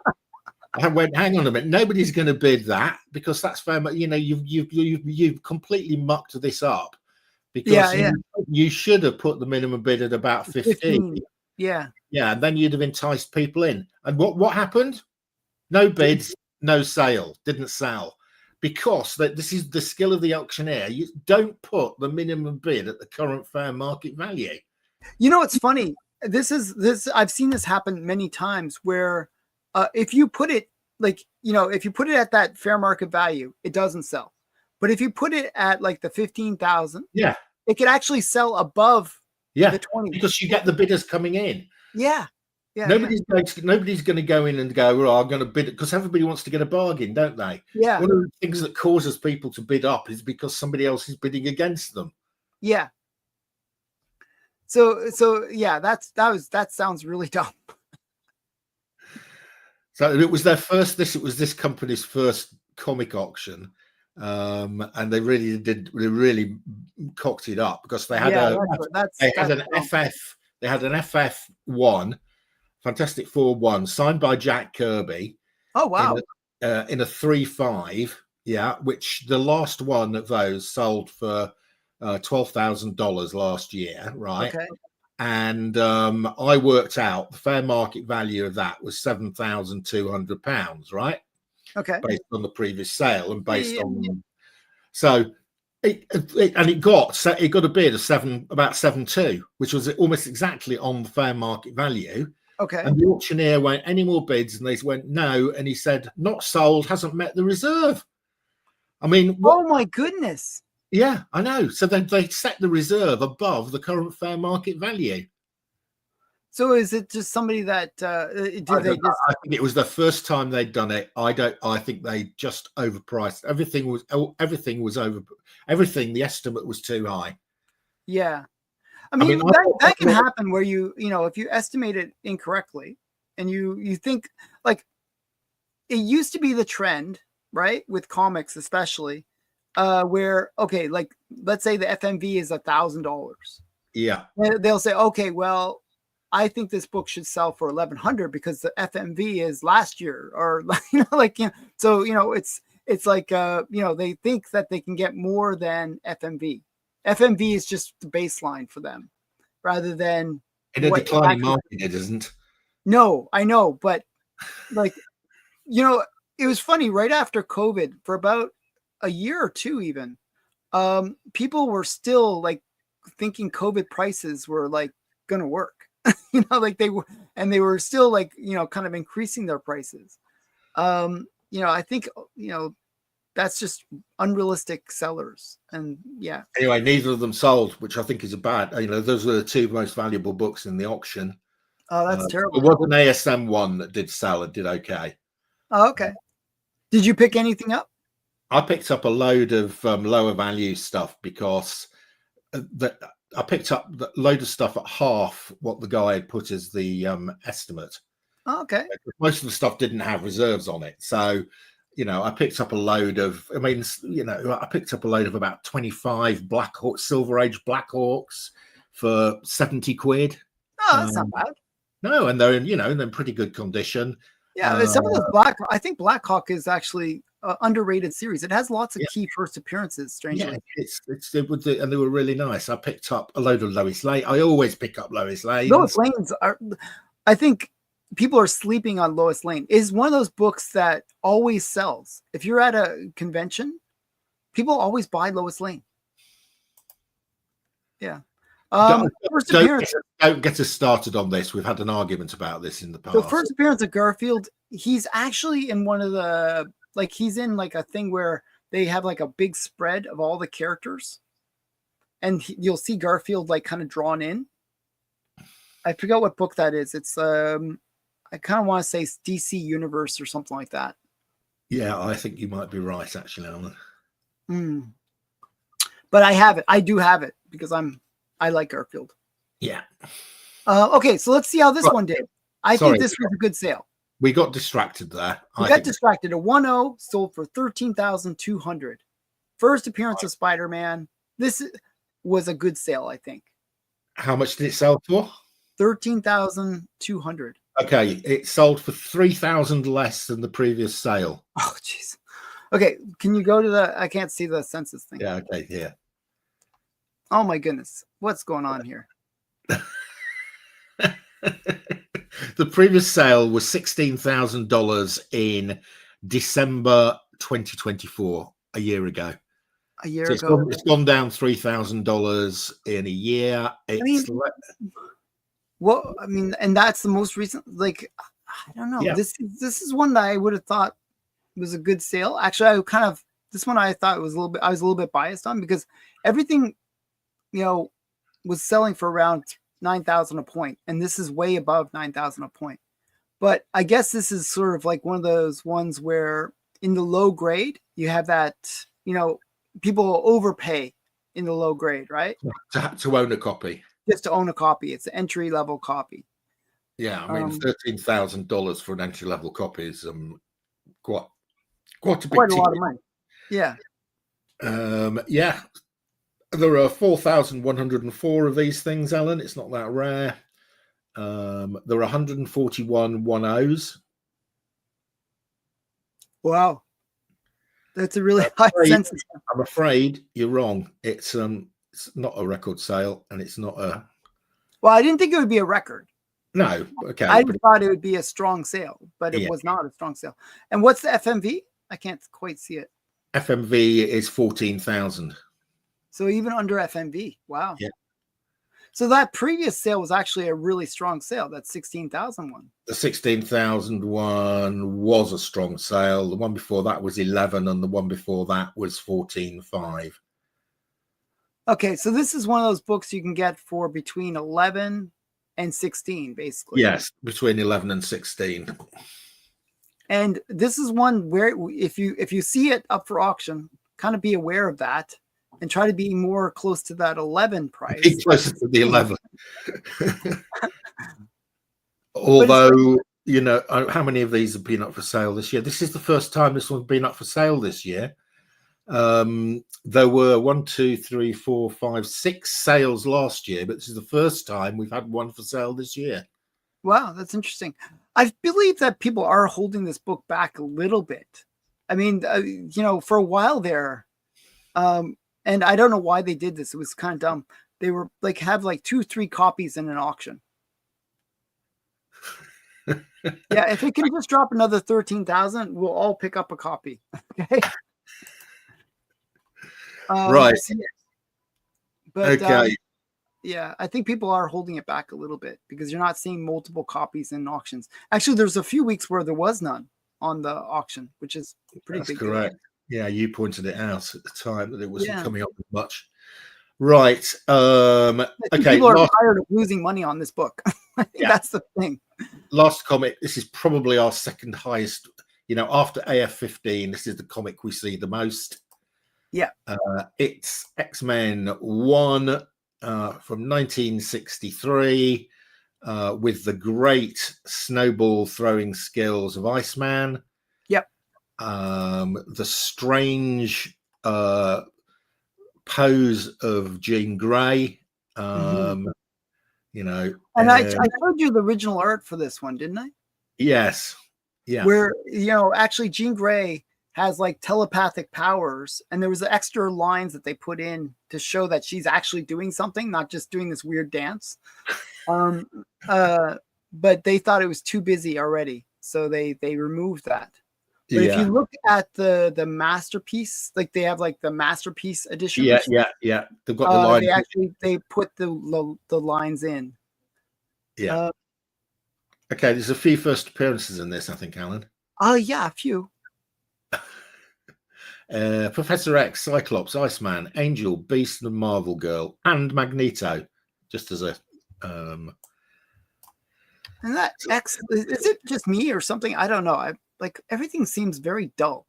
Nobody's going to bid that because that's fair. You've completely mucked this up because you should have put the minimum bid at about 15. Yeah. And then you'd have enticed people in. And what happened? No bids, no sale. Didn't sell because this is the skill of the auctioneer. You don't put the minimum bid at the current fair market value. It's funny. I've seen this happen many times where. If you put it if you put it at that fair market value, it doesn't sell. But if you put it at like the 15,000, it could actually sell above the 20 because you get the bidders coming in. Nobody's going to go in and go, well, I'm going to bid it, because everybody wants to get a bargain, don't they? Yeah. One of the things that causes people to bid up is because somebody else is bidding against them. Yeah. So yeah, that sounds really dumb. So it was their first. It was this company's first comic auction, and they really cocked it up because they had an FF1, Fantastic Four 1, signed by Jack Kirby. Oh wow! In a 3.5, which the last one of those sold for $12,000 last year, right? Okay. And I worked out the fair market value of that was £7,200, right? Okay. Based on the previous sale and based on, so it got a bid of about 7.2, which was almost exactly on the fair market value. Okay. And the auctioneer went, any more bids? And they went no, and he said not sold, hasn't met the reserve. I mean, oh my goodness. Yeah, I know. So they set the reserve above the current fair market value. So is it just somebody that did I they don't know. just I think it was the first time they'd done it. I think they just overpriced. Everything was over. Everything. The estimate was too high. yeah. I I mean, mean that can happen where if you estimate it incorrectly and you think like it used to be the trend, right? With comics especially, where okay, like let's say the FMV is $1,000. yeah. They'll say, okay, well, I think this book should sell for 1,100 because the FMV is last year, or so it's like they think that they can get more than FMV. FMV is just the baseline for them, rather than In a what declining actually. market, it isn't. No, I know, but like it was funny right after COVID for about a year or two, even people were still like thinking COVID prices were like going to work. Like they were still like kind of increasing their prices. I think that's just unrealistic sellers, and yeah. Anyway, neither of them sold, which I think is a bad. Those were the two most valuable books in the auction. Oh, that's terrible. There was an ASM one that did sell and did okay. Oh, okay. Did you pick anything up? I picked up a load of lower value stuff because I picked up a load of stuff at half what the guy had put as the estimate. Oh, okay. Most of the stuff didn't have reserves on it. So, I picked up a load of, I picked up a load of about 25 Silver Age Black Hawks for 70 quid. Oh, that's not bad. No, and they're in pretty good condition. Yeah, some of those I think Black Hawk is actually an underrated series. It has lots of key first appearances, strangely. Yeah, and they were really nice. I picked up a load of Lois Lane. I always pick up Lois Lane. Lois Lane's I think people are sleeping on Lois Lane. Is one of those books that always sells. If you're at a convention, people always buy Lois Lane. Yeah. Don't get us started on this. We've had an argument about this in the past. The first appearance of Garfield, he's actually in one of the he's in like a thing where they have like a big spread of all the characters, and you'll see Garfield like kind of drawn in. I forget what book that is. It's I kind of want to say DC Universe or something like that. Yeah, I think you might be right, actually, Alan. But I have it. I do have it because I like Garfield. Yeah. Okay, so let's see how this one did. I think this was a good sale. We got distracted there. We got distracted. A 1.0 sold for $13,200. First appearance of Spider-Man. This was a good sale, I think. How much did it sell for? $13,200. Okay, it sold for $3,000 less than the previous sale. Oh, jeez. Okay, can you go to I can't see the census thing. Yeah, okay, yeah. Oh my goodness. What's going on here? The previous sale was $16,000 in December 2024, a year ago. A year ago. It's gone down $3,000 in a year. And that's the most recent, I don't know. Yeah. This is one that I would have thought was a good sale. Actually, this one I thought was I was a little bit biased on because everything, was selling for around 9,000 a point, and this is way above 9,000 a point. But I guess this is sort of like one of those ones where in the low grade you have that, people overpay in the low grade, right? To own a copy. Just to own a copy. It's an entry level copy. Yeah, I mean, $13,000 for an entry level copy is quite a big a lot of money. Yeah. Yeah. There are 4,104 of these things, Alan. It's not that rare. There are 141 1.0s. Wow. That's a really high census. I'm afraid you're wrong. It's not a record sale, and it's not a... Well, I didn't think it would be a record. No, okay. I thought it would be a strong sale, but it was not a strong sale. And what's the FMV? I can't quite see it. FMV is 14,000. So even under FMV. Wow. Yeah. So that previous sale was actually a really strong sale. That 16,000 one. The 16,000 one was a strong sale. The one before that was 11, and the one before that was 14.5. Okay, so this is one of those books you can get for between 11 and 16, basically. Yes, between 11 and 16. And this is one where if you see it up for auction, kind of be aware of that and try to be more close to that 11 price. Be closer to the 11. Although, you know, how many of these have been up for sale this year? This is the first time this one's been up for sale this year. There were 1, 2, 3, 4, 5, 6 sales last year, but this is the first time we've had one for sale this year. Wow, that's interesting. I believe that people are holding this book back a little bit. I mean, you know, for a while there, and I don't know why they did this. It was kind of dumb. They were like have like 2, 3 copies in an auction. Yeah, if it can just drop another 13,000, we'll all pick up a copy. Okay. Right. But okay. Yeah, I think people are holding it back a little bit because you're not seeing multiple copies in auctions. Actually, there's a few weeks where there was none on the auction, which is pretty That's big. correct. Yeah, you pointed it out at the time that it wasn't coming up with much. Right. Okay. People are tired of losing money on this book. I think that's the thing. Last comic. This is probably our second highest. You know, after AF-15, this is the comic we see the most. Yeah. It's X-Men 1 from 1963 with the great snowball throwing skills of Iceman. Yep. The strange pose of Jean Grey. You know, and I showed you the original art for this one, didn't I? Yes. Yeah. Where, you know, actually Jean Grey has like telepathic powers, and there was extra lines that they put in to show that she's actually doing something, not just doing this weird dance. But they thought it was too busy already, so they removed that. But if you look at the masterpiece, like they have like the masterpiece edition. Yeah. They've got the line. They put the lines in. Yeah. Okay, there's a few first appearances in this, I think, Alan. Yeah, a few. Professor X, Cyclops, Iceman, Angel, Beast, and Marvel Girl, and Magneto, just as a. And that X, is it just me or something? I don't know. Like everything seems very dull.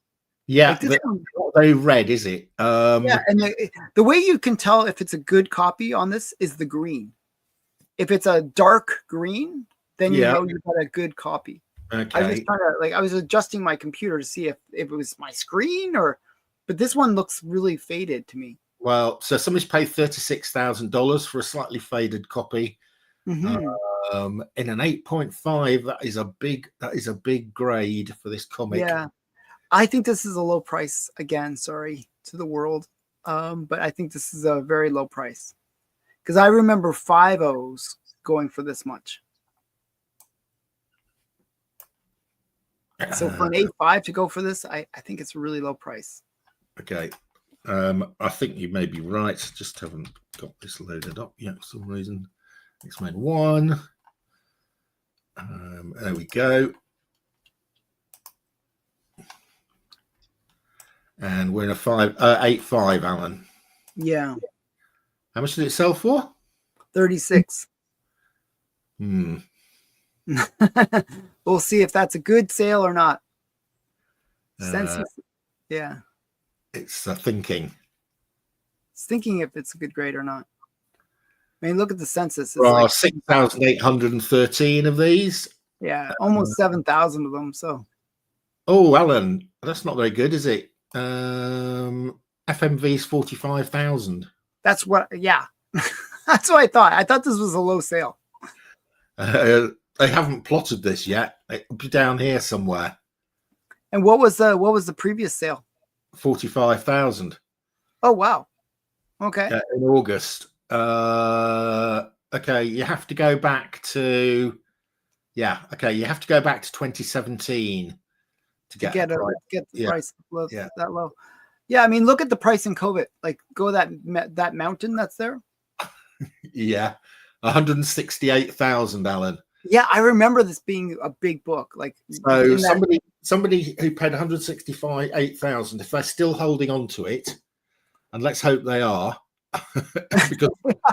Yeah, like not very red, is it? Yeah, and the way you can tell if it's a good copy on this is the green. If it's a dark green, then you know you've got a good copy. Okay. I was adjusting my computer to see if it was my screen but this one looks really faded to me. Well, so somebody's paid $36,000 for a slightly faded copy. In an 8.5, that is a big grade for this comic. Yeah, I think this is a low price again. Sorry to the world, but I think this is a very low price because I remember 5.0s going for this much. So for an 8.5 to go for this, I think it's a really low price. Okay. I think you may be right. Just haven't got this loaded up yet for some reason. X-Men 1. There we go. And we're in a 8.5, Alan. Yeah. How much did it sell for? 36. We'll see if that's a good sale or not. Yeah. It's thinking. It's thinking if it's a good grade or not. I mean, look at the census. There are 6,813 of these. Yeah, almost 7,000 of them. So. Oh, Alan, that's not very good, is it? FMV's 45,000. That's what. Yeah, that's what I thought. I thought this was a low sale. They haven't plotted this yet. It'll be down here somewhere. And what was the previous sale? 45,000. Oh wow. Okay. In August. Okay, you have to go back to. Yeah. Okay, you have to go back to 2017 to get the price that low. Yeah, I mean, look at the price in COVID. Like, go that mountain that's there. Yeah, 168,000, Alan. Yeah, I remember this being a big book. Like, so somebody who paid 168,000, if they're still holding on to it, and let's hope they are, because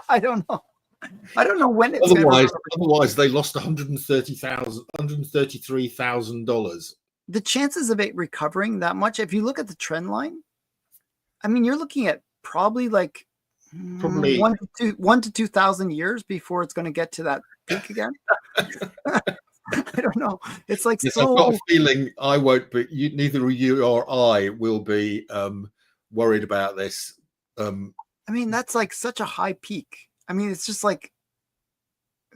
I don't know. I don't know when it's going to recover. Otherwise, they lost $133,000. The chances of it recovering that much, if you look at the trend line, I mean, you're looking at probably like 1 to 2,000 years before it's going to get to that peak again. I don't know. It's like, yes, I've got a feeling I won't be. Neither you or I will be worried about this. I mean, that's like such a high peak. I mean, it's just like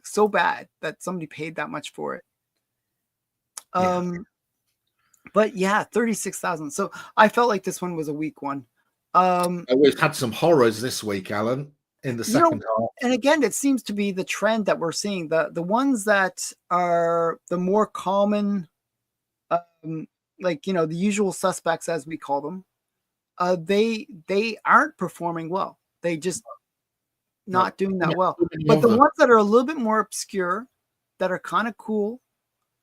so bad that somebody paid that much for it. But yeah, 36,000. So I felt like this one was a weak one. We've had some horrors this week, Alan, in the second half. And again, it seems to be the trend that we're seeing. The ones that are the more common, like, the usual suspects, as we call them, they aren't performing well. They just not doing that well. But the ones that are a little bit more obscure, that are kind of cool,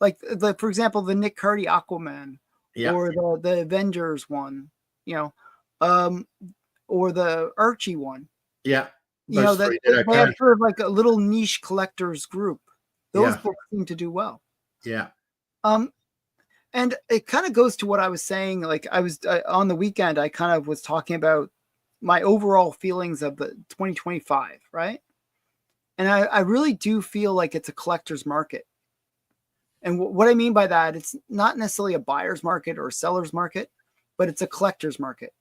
like for example, the Nick Cardy Aquaman, or the Avengers one, or the Archie one. Yeah. They have sort of like a little niche collectors group. Those books seem to do well. Yeah. And it kind of goes to what I was saying. Like I was on the weekend, I kind of was talking about my overall feelings of the 2025, right? And I really do feel like it's a collector's market. And what I mean by that, it's not necessarily a buyer's market or a seller's market, but it's a collector's market.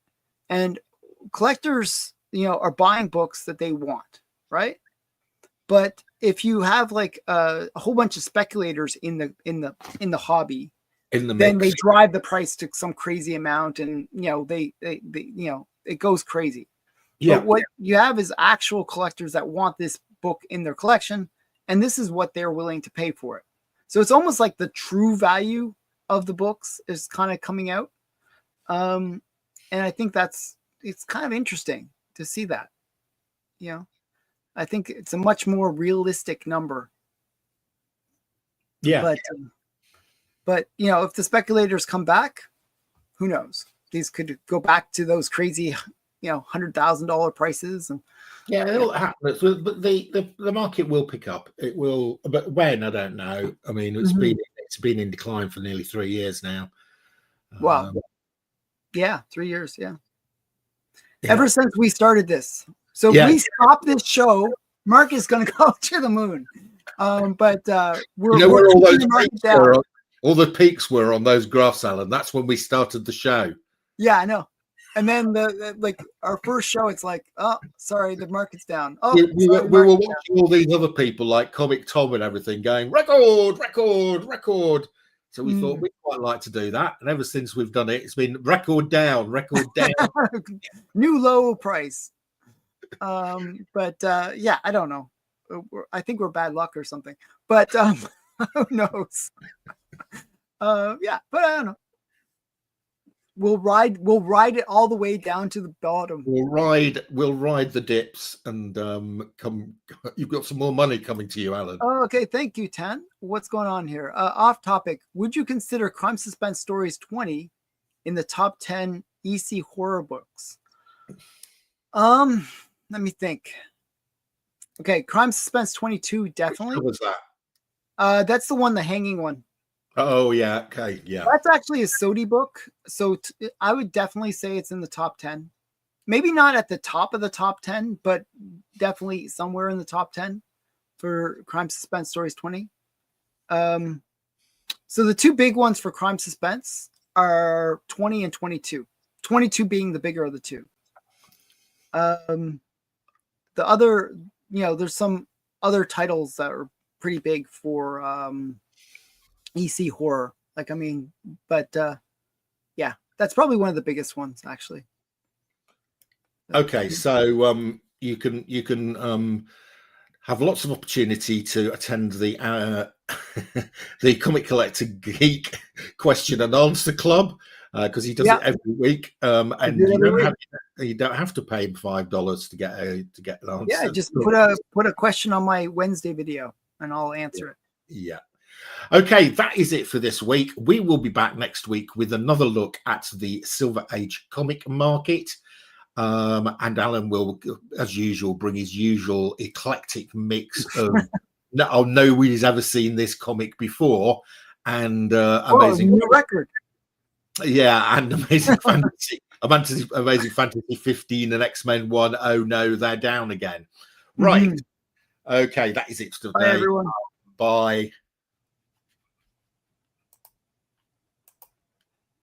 And collectors, are buying books that they want, right? But if you have like a whole bunch of speculators in the hobby, then they drive the price to some crazy amount, and they it goes crazy. Yeah. But what you have is actual collectors that want this book in their collection, and this is what they're willing to pay for it. So it's almost like the true value of the books is kind of coming out. And I think it's kind of interesting to see that. I think it's a much more realistic number. Yeah. But if the speculators come back, who knows? These could go back to those crazy, $100,000 prices. And it'll happen. But the market will pick up. It will, but when, I don't know. I mean, it's been in decline for nearly 3 years now. Wow. 3 years. Yeah. Ever since we started this. So if we stop this show, Mark is going to go to the moon. But we're where all the peaks were on those graphs, Alan. That's when we started the show. Yeah, I know. And then like our first show, it's like, oh, sorry, the market's down. Oh, we were watching all these other people like Comic Tom and everything going record. So we thought we'd quite like to do that. And ever since we've done it, it's been record down. New low price. But I don't know. I think we're bad luck or something. But who knows? But I don't know. We'll ride it all the way down to the bottom. We'll ride the dips and come. You've got some more money coming to you, Alan. Oh, okay. Thank you, Tan. What's going on here? Off topic. Would you consider Crime Suspense Stories 20 in the top 10 EC horror books? Let me think. Okay, Crime Suspense 22, definitely. What was that? That's the one, the hanging one. Oh, yeah. Okay, yeah. That's actually a Sodi book. So I would definitely say it's in the top 10. Maybe not at the top of the top 10, but definitely somewhere in the top 10 for Crime Suspense Stories 20. So the two big ones for Crime Suspense are 20 and 22. 22 being the bigger of the two. The other, there's some other titles that are pretty big for EC horror. Like, I mean, but that's probably one of the biggest ones, actually. Okay, so you can have lots of opportunity to attend the the Comic Collector Geek Question and Answer Club because he does it every week, and you don't have to pay him $5 to get an answer. Yeah, just put a question on my Wednesday video, and I'll answer it. Yeah. Okay, that is it for this week. We will be back next week with another look at the Silver Age comic market. And Alan will, as usual, bring his usual eclectic mix of nobody's ever seen this comic before, and amazing new record. Yeah, and Amazing Fantasy, Amazing Fantasy 15 and X-Men 1. Oh no, they're down again. Right. Okay, that is it for today. Bye, everyone. Bye.